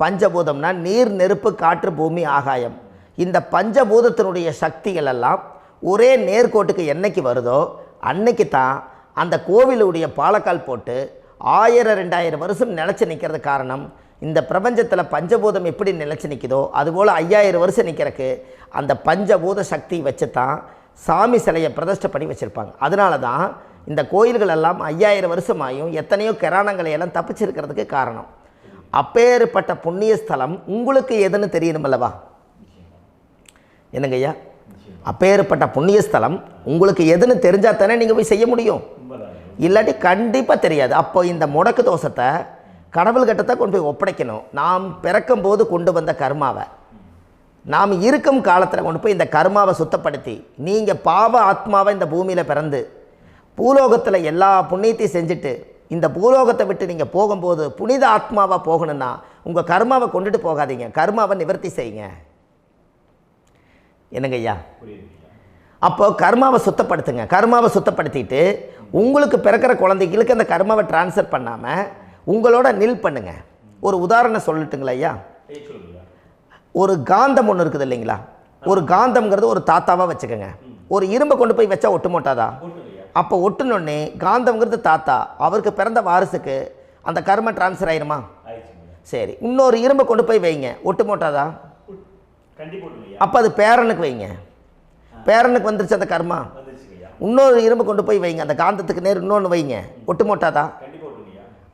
பஞ்சபூதம்னா நீர், நெருப்பு, காற்று, பூமி, ஆகாயம். இந்த பஞ்சபூதத்தினுடைய சக்திகள் எல்லாம் ஒரே நேர்கோட்டுக்கு என்னைக்கு வருதோ அன்னைக்கு தான் அந்த கோவிலுடைய பாலக்கால் போட்டு 1000-2000 வருஷம் நிலச்சி நிற்கிறது. காரணம், இந்த பிரபஞ்சத்தில் பஞ்சபூதம் எப்படி நிலச்சி நிற்குதோ அதுபோல் 5000 வருஷம் நிற்கிறதுக்கு அந்த பஞ்சபூத சக்தி வச்சு தான் சாமி சிலையை பிரதிஷ்டை பண்ணி வச்சுருப்பாங்க. அதனால தான் இந்த கோயில்கள் எல்லாம் 5000 வருஷமாயும் எத்தனையோ கிராணங்களை எல்லாம் தப்பிச்சிருக்கிறதுக்கு காரணம். அப்பேற்பட்ட புண்ணிய ஸ்தலம் உங்களுக்கு எதுன்னு தெரியணும் அல்லவா? என்னங்க ஐயா? அப்பேற்பட்ட புண்ணிய ஸ்தலம் உங்களுக்கு எதுன்னு தெரிஞ்சால் தானே நீங்கள் போய் செய்ய முடியும், இல்லாட்டி கண்டிப்பாக தெரியாது. அப்போ இந்த முடக்கு தோஷத்தை கடவுள்கிட்ட கொண்டு போய் ஒப்படைக்கணும். நாம் பிறக்கும் போது கொண்டு வந்த கர்மாவை நாம் இருக்கும் காலத்தில் கொண்டு போய் இந்த கர்மாவை சுத்தப்படுத்தி, நீங்கள் பாவ ஆத்மாவை இந்த பூமியில் பிறந்து பூலோகத்தில் எல்லா புண்ணியத்தையும் செஞ்சுட்டு இந்த பூலோகத்தை விட்டு நீங்கள் போகும்போது புனித ஆத்மாவாக போகணுன்னா உங்கள் கர்மாவை கொண்டுட்டு போகாதீங்க, கர்மாவை நிவர்த்தி செய்யுங்க. என்னங்க ஐயா? அப்போ கர்மாவை சுத்தப்படுத்துங்க. கர்மாவை சுத்தப்படுத்திட்டு உங்களுக்கு பிறக்கிற குழந்தைகளுக்கு அந்த கர்மாவை டிரான்ஸ்ஃபர் பண்ணாமல் உங்களோட நில் பண்ணுங்க. ஒரு உதாரணம் சொல்லட்டுங்களா ஐயா? ஒரு காந்தம் ஒன்று இருக்குது இல்லைங்களா? ஒரு காந்தம்ங்கிறது ஒரு தாத்தாவாக வச்சுக்கோங்க. ஒரு இரும்பை கொண்டு போய் வச்சா ஒட்டு மோட்டாதா? அப்போ ஒட்டுனோடனே காந்தம்ங்கிறது தாத்தா, அவருக்கு பிறந்த வாரிசுக்கு அந்த கர்ம டிரான்ஸ்ஃபர் ஆயிருமா? சரி, இன்னொரு இரும்பை கொண்டு போய் வைங்க, ஒட்டு மோட்டாதா? அப்போ அது பேரனுக்கு வைங்க, பேரனுக்கு வந்துருச்சு அந்த கர்மா. இன்னொரு இரும்பை கொண்டு போய் வைங்க, அந்த காந்தத்துக்கு நேர் இன்னொன்று வைங்க, ஒட்டு மோட்டாதா?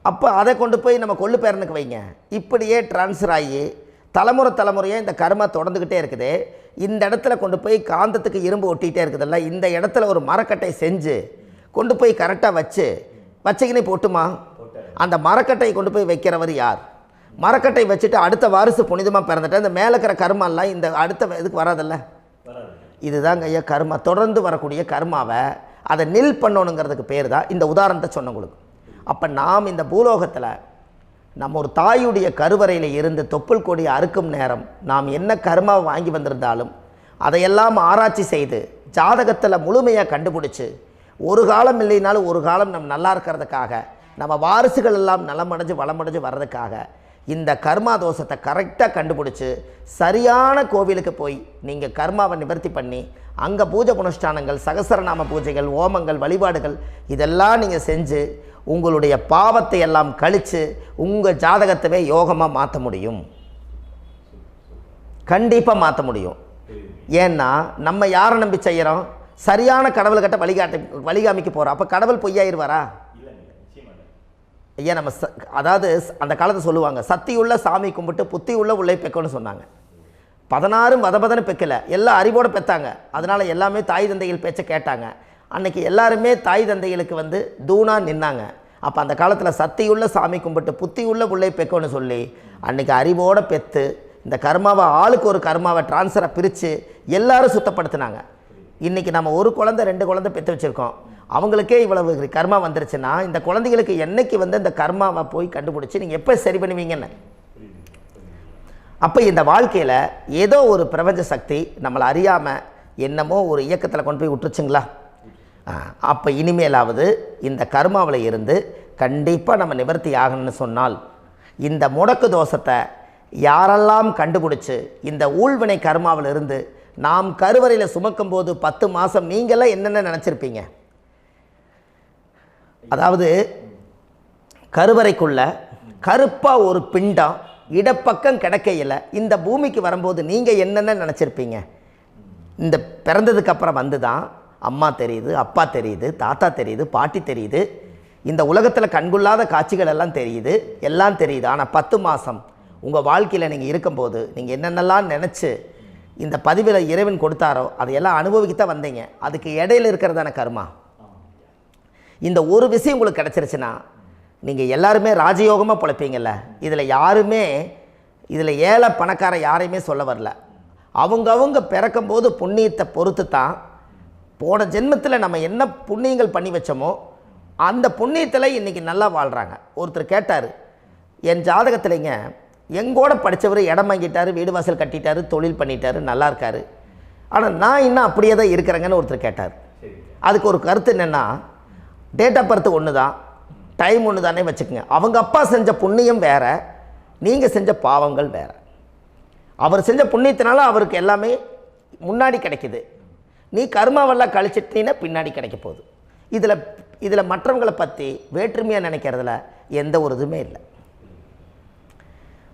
அப்போ அதை கொண்டு போய் நம்ம கொள்ளு பேரனுக்கு வைங்க. இப்படியே டிரான்ஸ்ஃபர் ஆகி தலைமுறையாக இந்த கர்மா தொடர்ந்துக்கிட்டே இருக்குது. இந்த இடத்துல கொண்டு போய் காந்தத்துக்கு இரும்பு ஒட்டிகிட்டே இருக்குதுல்ல, இந்த இடத்துல ஒரு மரக்கட்டை செஞ்சு கொண்டு போய் கரெக்டாக வச்சுக்கினே போட்டுமா? அந்த மரக்கட்டையை கொண்டு போய் வைக்கிறவர் யார்? மரக்கட்டை வச்சுட்டு அடுத்த வாரிசு புனிதமாக பிறந்துட்டு அந்த மேலே இருக்கிற கர்மாலாம் இந்த அடுத்த இதுக்கு வராதில்ல. இதுதாங்க ஐயா கர்மா. தொடர்ந்து வரக்கூடிய கர்மாவை அதை நில் பண்ணணுங்கிறதுக்கு பேர் தான் இந்த உதாரணத்தை சொன்னவங்களுக்கு. அப்போ நாம் இந்த பூலோகத்தில் நம்ம ஒரு தாயுடைய கருவறையில் இருந்து தொப்புள் கொடி அறுக்கும் நேரம் நாம் என்ன கர்மாவை வாங்கி வந்திருந்தாலும் அதையெல்லாம் ஆராய்ச்சி செய்து ஜாதகத்தில் முழுமையாக கண்டுபிடிச்சி ஒரு காலம் இல்லைனாலும் ஒரு காலம் நம்ம நல்லா இருக்கிறதுக்காக, நம்ம வாரிசுகள் எல்லாம் நலமடைஞ்சு வளமடைஞ்சு வர்றதுக்காக இந்த கர்மா தோஷத்தை கரெக்டாக கண்டுபிடிச்சி சரியான கோவிலுக்கு போய் நீங்கள் கர்மாவை நிவர்த்தி பண்ணி அங்கே பூஜை புனஸ்தானங்கள், சகசரநாம பூஜைகள், ஓமங்கள், வழிபாடுகள் இதெல்லாம் நீங்கள் செஞ்சு உங்களுடைய பாவத்தை எல்லாம் கழித்து உங்கள் ஜாதகத்தவே யோகமாக மாற்ற முடியும். கண்டிப்பாக மாற்ற முடியும். ஏன்னா நம்ம யாரை நம்பி செய்கிறோம்? சரியான கடவுள்கிட்ட வழிகாமிக்க போகிறோம். அப்போ கடவுள் பொய்யாயிருவாரா? ஐயா நம்ம அதாவது அந்த காலத்தை சொல்லுவாங்க, சத்தியுள்ள சாமி கும்பிட்டு புத்தி உள்ள உள்ளே பெக்கணும்னு சொன்னாங்க. 16 வதபதன்னு பெக்கலை, எல்லாம் அறிவோடு பெற்றாங்க. அதனால் எல்லாமே தாய் தந்தைகள் பேச்சை கேட்டாங்க. அன்றைக்கி எல்லாருமே தாய் தந்தைகளுக்கு தூணாக நின்னாங்க. அப்போ அந்த காலத்தில் சத்தியுள்ள சாமி கும்பிட்டு புத்தி உள்ள உள்ளே பெக்கணும்னு சொல்லி அன்றைக்கி அறிவோடு பெற்று இந்த கர்மாவை ஆளுக்கு ஒரு கர்மாவை டிரான்ஸ்ஃபரை பிரித்து எல்லாரும் சுத்தப்படுத்தினாங்க. இன்றைக்கி நம்ம ஒரு குழந்தை 2 குழந்தை பெற்று வச்சுருக்கோம். அவங்களுக்கே இவ்வளவு கர்மா வந்துருச்சுன்னா இந்த குழந்தைகளுக்கு என்னைக்கு இந்த கர்மாவை போய் கண்டுபிடிச்சி நீங்கள் எப்போ சரி பண்ணுவீங்கன்னு. அப்போ இந்த வாழ்க்கையில் ஏதோ ஒரு பிரபஞ்ச சக்தி நம்மளை அறியாமல் என்னமோ ஒரு இயக்கத்தில் கொண்டு போய் விட்டுருச்சுங்களா? அப்போ இனிமேலாவது இந்த கர்மாவில் இருந்து கண்டிப்பாக நம்ம நிவர்த்தி ஆகணும்னு சொன்னால் இந்த முடக்கு தோஷத்தை யாரெல்லாம் கண்டுபிடிச்சி இந்த ஊழ்வினை கர்மாவில் இருந்து நாம் கருவறையில் சுமக்கும் போது 10 மாதம் நீங்களாம் என்னென்ன நினச்சிருப்பீங்க? அதாவது கருவறைக்குள்ள கருப்பாக ஒரு பிண்டம் இடப்பக்கம் கிடக்கையில் இந்த பூமிக்கு வரும்போது நீங்கள் என்னென்ன நினச்சிருப்பீங்க? இந்த பிறந்ததுக்கு அப்புறம் வந்து தான் அம்மா தெரியுது, அப்பா தெரியுது, தாத்தா தெரியுது, பாட்டி தெரியுது, இந்த உலகத்தில் கண்கொள்ளாத காட்சிகள் எல்லாம் தெரியுது, எல்லாம் தெரியுது. ஆனால் 10 மாதம் உங்கள் வாழ்க்கையில் நீங்கள் இருக்கும்போது நீங்கள் என்னென்னலாம் நினச்சி இந்த பதிவில் இறைவன் கொடுத்தாரோ அதையெல்லாம் அனுபவிக்கத்தான் வந்தீங்க. அதுக்கு இடையில இருக்கிறதான கர்மா. இந்த ஒரு விஷயம் உங்களுக்கு கிடச்சிருச்சுன்னா நீங்கள் எல்லாருமே ராஜயோகமாக பிழைப்பீங்கள்ல. இதில் ஏழை பணக்கார யாரையுமே சொல்ல வரல. அவங்க பிறக்கும்போது புண்ணியத்தை பொறுத்து தான் போன ஜென்மத்தில் நம்ம என்ன புண்ணியங்கள் பண்ணி வச்சோமோ அந்த புண்ணியத்தில் இன்றைக்கி நல்லா வாழ்கிறாங்க. ஒருத்தர் கேட்டார், என் ஜாதகத்தில்ங்க எங்கூட படித்தவர் இடம் வாங்கிட்டார், வீடு வாசல் கட்டிட்டார், தொழில் பண்ணிட்டார், நல்லா இருக்கார், ஆனால் நான் இன்னும் அப்படியே தான் இருக்கிறேங்கன்னு ஒருத்தர் கேட்டார். அதுக்கு ஒரு கருத்து என்னென்னா, டேட் ஆஃப் பர்த் ஒன்று தான், டைம் ஒன்று தானே வச்சுக்கோங்க. அவங்க அப்பா செஞ்ச புண்ணியம் வேறு, நீங்கள் செஞ்ச பாவங்கள் வேறு. அவர் செஞ்ச புண்ணியத்தினால அவருக்கு எல்லாமே முன்னாடி கிடைக்குது. நீ கர்மாவெல்லாம் கழிச்சிட்டீங்கன்னா பின்னாடி கிடைக்க போகுது. இதில் மற்றவங்களை பற்றி வேற்றுமையாக நினைக்கிறதுல எந்த ஒரு இதுவுமே இல்லை.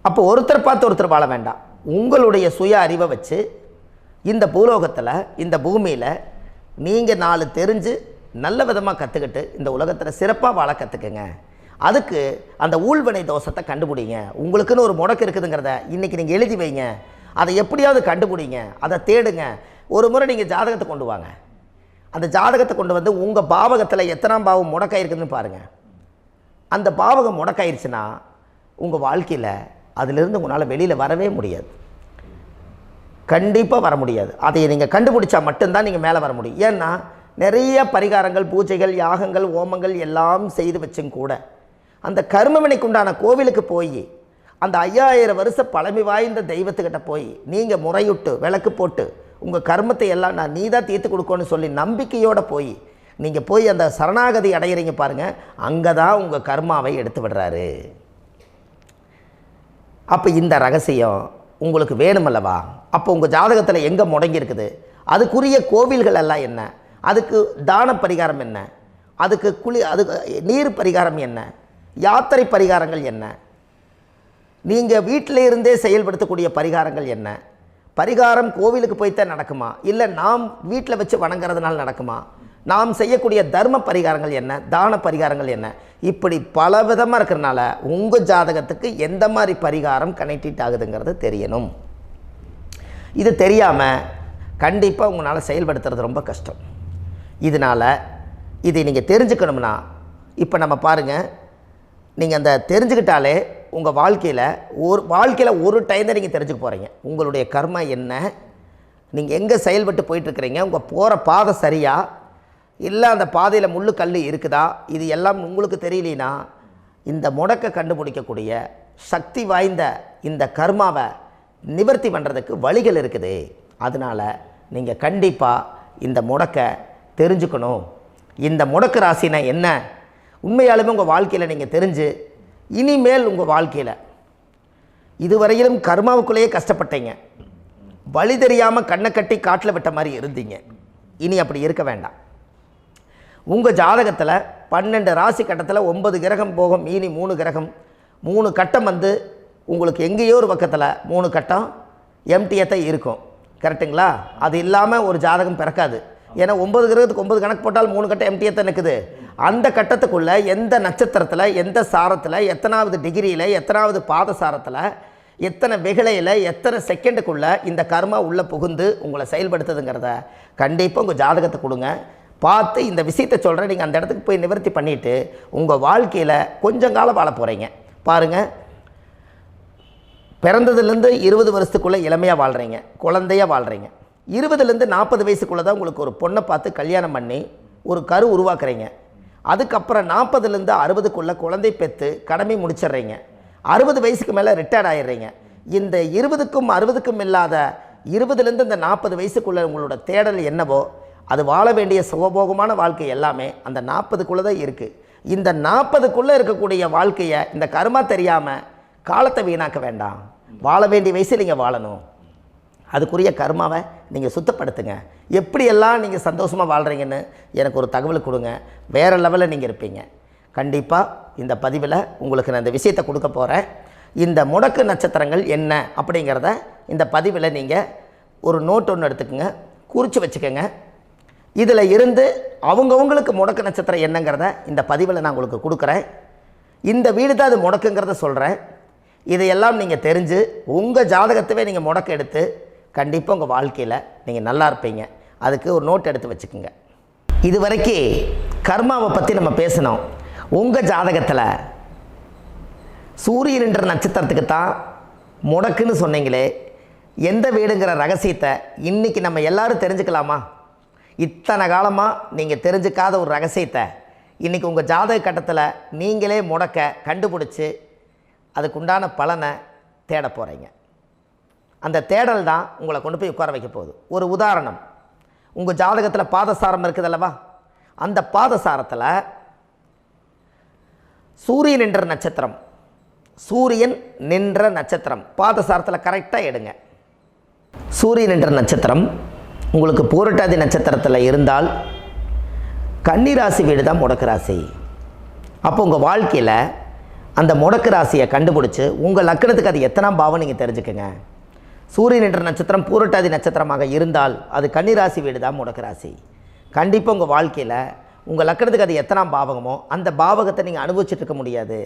அப்போ ஒருத்தர் பார்த்து ஒருத்தர் வாழ வேண்டாம். உங்களுடைய சுய அறிவை வச்சு இந்த பூலோகத்தில் இந்த பூமியில் நீங்கள் 4 தெரிஞ்சு நல்ல விதமாக கற்றுக்கிட்டு இந்த உலகத்தில் சிறப்பாக வாழ கற்றுக்குங்க. அதுக்கு அந்த ஊழ்வினை தோஷத்தை கண்டுபிடிங்க. உங்களுக்குன்னு ஒரு முடக்கு இருக்குதுங்கிறத இன்றைக்கி நீங்கள் எழுதி வைங்க. அதை எப்படியாவது கண்டுபிடிங்க, அதை தேடுங்க. ஒரு முறை நீங்கள் ஜாதகத்தை கொண்டு வாங்க. அந்த ஜாதகத்தை கொண்டு வந்து உங்கள் பாவகத்தில் எத்தனாம் பாவம் முடக்காயிருக்குதுன்னு பாருங்கள். அந்த பாவகம் முடக்காயிருச்சுன்னா உங்கள் வாழ்க்கையில் அதிலிருந்து உங்களால் வெளியில் வரவே முடியாது, கண்டிப்பாக வர முடியாது. அதை நீங்கள் கண்டுபிடிச்சா மட்டும்தான் நீங்கள் மேலே வர முடியும். ஏன்னா நிறைய பரிகாரங்கள், பூஜைகள், யாகங்கள், ஓமங்கள் எல்லாம் செய்து வச்சும் கூட அந்த கர்மவினைக்கு உண்டான கோவிலுக்கு போய் அந்த 5000 வருஷ பழமை வாய்ந்த தெய்வத்துக்கிட்ட போய் நீங்கள் முறையிட்டு விளக்கு போட்டு உங்கள் கர்மத்தை எல்லாம் நான் நீ தான் தீர்த்து கொடுக்கணும்னு சொல்லி நம்பிக்கையோடு நீங்கள் போய் அந்த சரணாகதி அடையிறீங்க பாருங்கள், அங்கே தான் உங்கள் கர்மாவை எடுத்து விடுறாரு. அப்போ இந்த ரகசியம் உங்களுக்கு வேணுமல்லவா? அப்போ உங்கள் ஜாதகத்தில் எங்கே முடங்கி அதுக்குரிய கோவில்கள் எல்லாம் என்ன, அதுக்கு தான பரிகாரம் என்ன, அதுக்கு நீர் பரிகாரம் என்ன, யாத்திரை பரிகாரங்கள் என்ன, நீங்கள் வீட்டில் இருந்தே செயல்படுத்தக்கூடிய பரிகாரங்கள் என்ன, பரிகாரம் கோவிலுக்கு போய்த்தான் நடக்குமா, இல்லை நாம் வீட்டில் வச்சு வணங்குறதுனால நடக்குமா, நாம் செய்யக்கூடிய தர்ம பரிகாரங்கள் என்ன, தான பரிகாரங்கள் என்ன, இப்படி பல விதமாக இருக்கிறனால உங்கள் ஜாதகத்துக்கு எந்த மாதிரி பரிகாரம் கனெக்ட் ஆகுதுங்கிறது தெரியணும். இது தெரியாமல் கண்டிப்பாக உங்களால் செயல்படுத்துறது ரொம்ப கஷ்டம். இதனால் இதை நீங்கள் தெரிஞ்சுக்கணும்னா இப்போ நம்ம பாருங்கள், நீங்கள் அந்த தெரிஞ்சுக்கிட்டாலே உங்கள் வாழ்க்கையில் ஒரு டைம் தான் நீங்கள் தெரிஞ்சுக்க போகிறீங்க. உங்களுடைய கர்மா என்ன, நீங்கள் எங்கே செயல்பட்டு போயிட்டுருக்கிறீங்க, உங்கள் போகிற பாதை சரியா இல்லை அந்த பாதையில் முள்ளு கல் இருக்குதா, இது எல்லாம் உங்களுக்கு தெரியலனா இந்த முடக்கை கண்டுபிடிக்கக்கூடிய சக்தி வாய்ந்த இந்த கர்மாவை நிவர்த்தி பண்ணுறதுக்கு வழிகள் இருக்குது. அதனால் நீங்கள் கண்டிப்பாக இந்த முடக்கை தெரிஞ்சுக்கணும். இந்த முடக்கு ராசினா என்ன உண்மையாலுமே உங்கள் வாழ்க்கையில் நீங்கள் தெரிஞ்சு இனிமேல் உங்கள் வாழ்க்கையில் இதுவரையிலும் கர்மாவுக்குள்ளேயே கஷ்டப்பட்டீங்க, வழி தெரியாமல் கண்ணை கட்டி காட்டில் விட்ட மாதிரி இருந்தீங்க. இனி அப்படி இருக்க வேண்டாம். உங்கள் ஜாதகத்தில் 12 ராசி கட்டத்தில் 9 கிரகம் போகும், மீனி 3 கிரகம், 3 கட்டம் உங்களுக்கு எங்கேயோ ஒரு பக்கத்தில் 3 கட்டம் எம்டியாக தான் இருக்கும். கரெக்டுங்களா? அது இல்லாமல் ஒரு ஜாதகம் பிறக்காது. ஏன்னா 9 கிரகத்துக்கு 9 கணக்கு போட்டால் 3 கட்டம் எம்டியாக தான் நிற்குது. அந்த கட்டத்துக்குள்ளே எந்த நட்சத்திரத்தில், எந்த சாரத்தில், எத்தனாவது டிகிரியில், எத்தனாவது பாதசாரத்தில், எத்தனை வெகுளையில், எத்தனை செகண்டுக்குள்ளே இந்த கர்மா உள்ளே புகுந்து உங்களை செயல்படுத்துதுங்கிறத கண்டிப்பாக உங்கள் ஜாதகத்தை கொடுங்க. பார்த்து இந்த விஷயத்தை சொல்கிறேன், நீங்கள் அந்த இடத்துக்கு போய் நிவர்த்தி பண்ணிவிட்டு உங்கள் வாழ்க்கையில் கொஞ்சம் காலம் வாழ போகிறீங்க. பாருங்கள், பிறந்ததுலேருந்து 20 வருஷத்துக்குள்ளே இளமையாக வாழ்கிறீங்க, குழந்தையாக வாழ்கிறீங்க. 20லேருந்து 40 வயசுக்குள்ளே தான் உங்களுக்கு ஒரு பொண்ணை பார்த்து கல்யாணம் பண்ணி ஒரு கரு உருவாக்குறீங்க. அதுக்கப்புறம் 40லேருந்து 60க்குள்ளே குழந்தை பெற்று கடமை முடிச்சிடுறீங்க. 60 வயசுக்கு மேலே ரிட்டையர்ட் ஆகிடுறீங்க. இந்த 20க்கும் 60க்கும் இல்லாத 20லேருந்து இந்த 40 வயசுக்குள்ளே உங்களோட தேடல் என்னவோ அது வாழ வேண்டிய சுகபோகமான வாழ்க்கை எல்லாமே அந்த 40க்குள்ளே தான் இருக்குது. இந்த 40க்குள்ளே இருக்கக்கூடிய வாழ்க்கையை இந்த கர்மா தெரியாமல் காலத்தை வீணாக்க வேண்டாம். வாழ வேண்டிய வயசில் நீங்கள் வாழணும். அதுக்குரிய கர்மாவை நீங்கள் சுத்தப்படுத்துங்க. எப்படியெல்லாம் நீங்கள் சந்தோஷமாக வாழ்கிறீங்கன்னு எனக்கு ஒரு தகவல் கொடுங்க. வேறு லெவலில் நீங்கள் இருப்பீங்க. கண்டிப்பாக இந்த பதிவில் உங்களுக்கு நான் இந்த விஷயத்தை கொடுக்க போகிறேன். இந்த முடக்கு நட்சத்திரங்கள் என்ன அப்படிங்கிறத இந்த பதிவில் நீங்கள் ஒரு நோட் ஒன்று எடுத்துக்கோங்க, குறித்து வச்சுக்கோங்க. இதில் இருந்து அவங்கவுங்களுக்கு முடக்கு நட்சத்திரம் என்னங்கிறத இந்த பதிவில் நான் உங்களுக்கு கொடுக்குறேன். இந்த வீடு தான் அது முடக்குங்கிறத சொல்கிறேன். இதையெல்லாம் நீங்கள் தெரிஞ்சு உங்கள் ஜாதகத்தவே நீங்கள் முடக்கு எடுத்து கண்டிப்பாக உங்கள் வாழ்க்கையில் நீங்கள் நல்லா இருப்பீங்க. அதுக்கு ஒரு நோட் எடுத்து வச்சுக்கோங்க. இது வரைக்கும் கர்மாவை பற்றி நம்ம பேசினோம். உங்கள் ஜாதகத்தில் சூரியன் என்ற நட்சத்திரத்துக்கு தான் முடக்குன்னு சொன்னீங்களே, எந்த வீடுங்கிற ரகசியத்தை இன்றைக்கி நம்ம எல்லோரும் தெரிஞ்சுக்கலாமா? இத்தனை காலமாக நீங்கள் தெரிஞ்சுக்காத ஒரு ரகசியத்தை இன்றைக்கி உங்கள் ஜாதக கட்டத்தில் நீங்களே முடக்க கண்டுபிடிச்சி அதுக்குண்டான பலனை தேட போகிறீங்க. அந்த தேடல் தான் உங்களை கொண்டு போய் உட்கார வைக்க போகுது. ஒரு உதாரணம், உங்கள் ஜாதகத்தில் பாதசாரம் இருக்குது அல்லவா? அந்த பாதசாரத்தில் சூரியன் என்ற நட்சத்திரம், சூரியன் நின்ற நட்சத்திரம் பாதசாரத்தில் கரெக்டாக எடுங்க. சூரியன் என்ற நட்சத்திரம் உங்களுக்கு பூரட்டாதி நட்சத்திரத்தில் இருந்தால் கன்னி ராசி வீடு தான் முடக்கு ராசி. அப்போ உங்கள் வாழ்க்கையில் அந்த முடக்கு ராசியை கண்டுபிடிச்சி உங்கள் லக்னத்துக்கு அது எத்தனாம் பாவம் நீங்கள் தெரிஞ்சுக்கங்க. சூரியன் என்ற நட்சத்திரம் பூரட்டாதி நட்சத்திரமாக இருந்தால் அது கன்னி ராசி வீடு தான் முடக்கு ராசி. கண்டிப்பாக உங்கள் வாழ்க்கையில் உங்கள் லக்னத்துக்கு அது எத்தனாம் பாவகமோ அந்த பாவகத்தை நீங்கள் அனுபவிச்சுட்டு இருக்க முடியாது.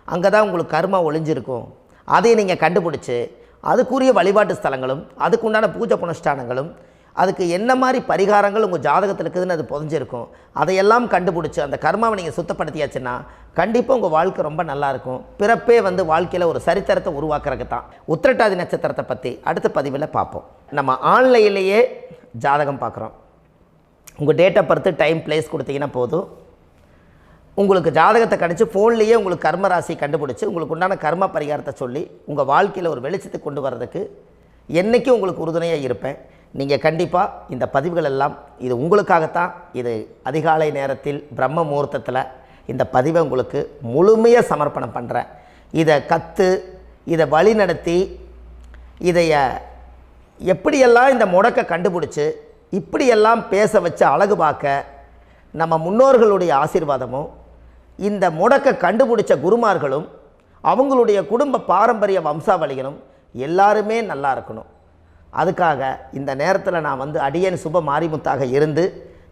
அங்கே தான் உங்களுக்கு கர்மா ஒளிஞ்சிருக்கும். அதை நீங்கள் கண்டுபிடிச்சி அதுக்குரிய வழிபாட்டு ஸ்தலங்களும் அதுக்குண்டான பூஜை புனஸ்தானங்களும் அதுக்கு என்ன மாதிரி பரிகாரங்கள் உங்கள் ஜாதகத்தில் இருக்குதுன்னு அது புதஞ்சிருக்கும். அதையெல்லாம் கண்டுபிடிச்சி அந்த கர்மாவை நீங்கள் சுத்தப்படுத்தியாச்சுன்னா கண்டிப்பாக உங்கள் வாழ்க்கை ரொம்ப நல்லாயிருக்கும். பிறப்பே வாழ்க்கையில் ஒரு சரித்திரத்தை உருவாக்குறதுக்கு தான். உத்திரட்டாதி நட்சத்திரத்தை பற்றி அடுத்த பதிவில் பார்ப்போம். நம்ம ஆன்லைன்லேயே ஜாதகம் பார்க்குறோம். உங்கள் date of birth time place கொடுத்தீங்கன்னா போதும், உங்களுக்கு ஜாதகத்தை கணிச்சு ஃபோன்லேயே உங்களுக்கு கர்ம ராசி கண்டுபிடிச்சி உங்களுக்கு உண்டான கர்ம பரிகாரத்தை சொல்லி உங்கள் வாழ்க்கையில் ஒரு வெளிச்சத்தை கொண்டு வர்றதுக்கு என்றைக்கும் உங்களுக்கு உறுதுணையாக இருப்பேன். நீங்கள் கண்டிப்பாக இந்த பதிவுகள் எல்லாம் இது உங்களுக்காகத்தான். இது அதிகாலை நேரத்தில் பிரம்ம முகூர்த்தத்தில் இந்த பதிவை உங்களுக்கு முழுமையாக சமர்ப்பணம் பண்ணுறேன். இதை இதை வழி நடத்தி இதைய எப்படியெல்லாம் இந்த முடக்கை கண்டுபிடிச்சி இப்படியெல்லாம் பேச வச்சு அழகு பார்க்க நம்ம முன்னோர்களுடைய ஆசீர்வாதமும் இந்த முடக்கை கண்டுபிடிச்ச குருமார்களும் அவங்களுடைய குடும்ப பாரம்பரிய வம்சாவளிகளும் எல்லாருமே நல்லா இருக்கணும். அதுக்காக இந்த நேரத்தில் நான் அடியேன் சுப மாரிமுத்தாக இருந்து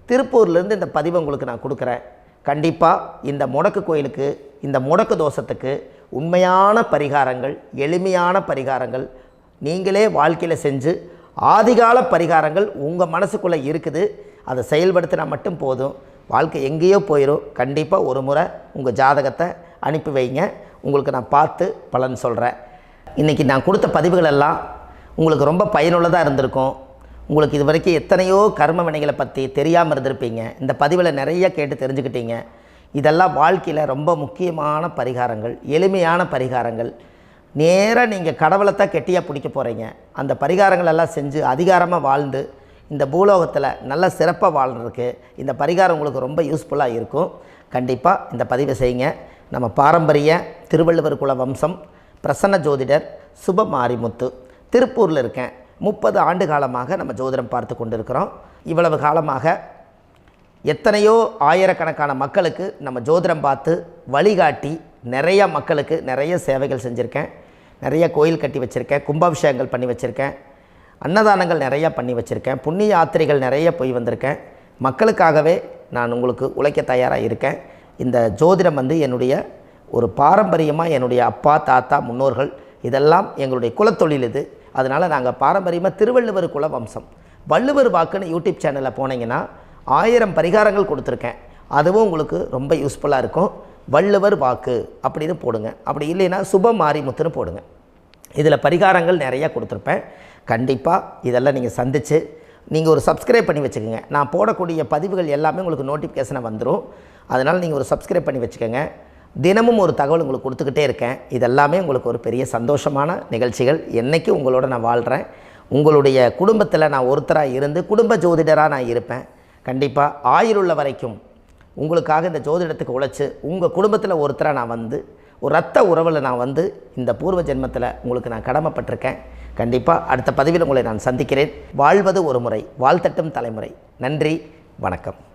திருப்பூர்லேருந்து இந்த பதிவை உங்களுக்கு நான் கொடுக்குறேன். கண்டிப்பாக இந்த முடக்கு கோயிலுக்கு இந்த முடக்கு தோஷத்துக்கு உண்மையான பரிகாரங்கள், எளிமையான பரிகாரங்கள் நீங்களே வாழ்க்கையில் செஞ்சு ஆதிகால பரிகாரங்கள் உங்கள் மனசுக்குள்ளே இருக்குது. அதை செயல்படுத்தினா மட்டும் போதும், வாழ்க்கை எங்கேயோ போயிடும். கண்டிப்பாக ஒரு முறை உங்கள் ஜாதகத்தை அனுப்பி வைங்க, உங்களுக்கு நான் பார்த்து பலன் சொல்கிறேன். இன்றைக்கி நான் கொடுத்த பதிவுகள் எல்லாம் உங்களுக்கு ரொம்ப பயனுள்ளதாக இருந்திருக்கும். உங்களுக்கு இது வரைக்கும் எத்தனையோ கர்ம வினைகளை பற்றி தெரியாமல் இருந்திருப்பீங்க. இந்த பதிவில் நிறைய கேட்டு தெரிஞ்சுக்கிட்டீங்க. இதெல்லாம் வாழ்க்கையில் ரொம்ப முக்கியமான பரிகாரங்கள், எளிமையான பரிகாரங்கள். நேராக நீங்கள் கடவுளைத்தான் கெட்டியாக பிடிக்க போகிறீங்க. அந்த பரிகாரங்கள் எல்லாம் செஞ்சு அதிகாரமாக வாழ்ந்து இந்த பூலோகத்தில் நல்ல சிறப்பாக வாழ்கிறதுக்கு இந்த பரிகாரம் உங்களுக்கு ரொம்ப யூஸ்ஃபுல்லாக இருக்கும். கண்டிப்பாக இந்த பதிவை செய்யுங்க. நம்ம பாரம்பரிய திருவள்ளுவர் குல வம்சம் பிரசன்ன ஜோதிடர் சுப மாரிமுத்து, திருப்பூரில் இருக்கேன். 30 ஆண்டு காலமாக நம்ம ஜோதிடம் பார்த்து கொண்டிருக்கிறோம். இவ்வளவு காலமாக எத்தனையோ ஆயிரக்கணக்கான மக்களுக்கு நம்ம ஜோதிடம் பார்த்து வழிகாட்டி நிறைய மக்களுக்கு நிறைய சேவைகள் செஞ்சுருக்கேன். நிறைய கோயில் கட்டி வச்சுருக்கேன், கும்பாபிஷேகங்கள் பண்ணி வச்சுருக்கேன், அன்னதானங்கள் நிறையா பண்ணி வச்சுருக்கேன், புண்ணிய யாத்திரைகள் நிறைய போய் வந்திருக்கேன். மக்களுக்காகவே நான் உங்களுக்கு உழைக்க தயாராக இருக்கேன். இந்த ஜோதிடம் என்னுடைய ஒரு பாரம்பரியமாக என்னுடைய அப்பா தாத்தா முன்னோர்கள் இதெல்லாம் எங்களுடைய குலத்தொழில் இது. அதனால் நாங்கள் பாரம்பரியமாக திருவள்ளுவர் குல வம்சம். வள்ளுவர் வாக்குன்னு யூடியூப் சேனலில் போனீங்கன்னா 1000 பரிகாரங்கள் கொடுத்துருக்கேன். அதுவும் உங்களுக்கு ரொம்ப யூஸ்ஃபுல்லாக இருக்கும். வள்ளுவர் வாக்கு அப்படின்னு போடுங்க, அப்படி இல்லைன்னா சுப மாரிமுத்துன்னு போடுங்க. இதில் பரிகாரங்கள் நிறையா கொடுத்துருப்பேன். கண்டிப்பாக இதெல்லாம் நீங்கள் சந்தித்து நீங்கள் ஒரு சப்ஸ்கிரைப் பண்ணி வச்சுக்கோங்க. நான் போடக்கூடிய பதிவுகள் எல்லாமே உங்களுக்கு நோட்டிஃபிகேஷனை வந்துடும். அதனால் நீங்கள் ஒரு சப்ஸ்கிரைப் பண்ணி வச்சுக்கோங்க. தினமும் ஒரு தகவல் உங்களுக்கு கொடுத்துக்கிட்டே இருக்கேன். இதெல்லாமே உங்களுக்கு ஒரு பெரிய சந்தோஷமான நிகழ்ச்சிகள். என்றைக்கும் உங்களோட நான் வாழ்கிறேன். உங்களுடைய குடும்பத்தில் நான் ஒருத்தராக இருந்து குடும்ப ஜோதிடராக நான் இருப்பேன். கண்டிப்பாக ஆயுளுள்ள வரைக்கும் உங்களுக்காக இந்த ஜோதிடத்துக்கு உழைச்சி உங்கள் குடும்பத்தில் ஒருத்தராக நான் ஒரு ரத்த உறவில் நான் வந்து இந்த பூர்வ ஜென்மத்தில் உங்களுக்கு நான் கடமைப்பட்டிருக்கேன். கண்டிப்பாக அடுத்த பதிவில் உங்களை நான் சந்திக்கிறேன். வாழ்வது ஒரு முறை, வாழ்த்தட்டும் தலைமுறை. நன்றி, வணக்கம்.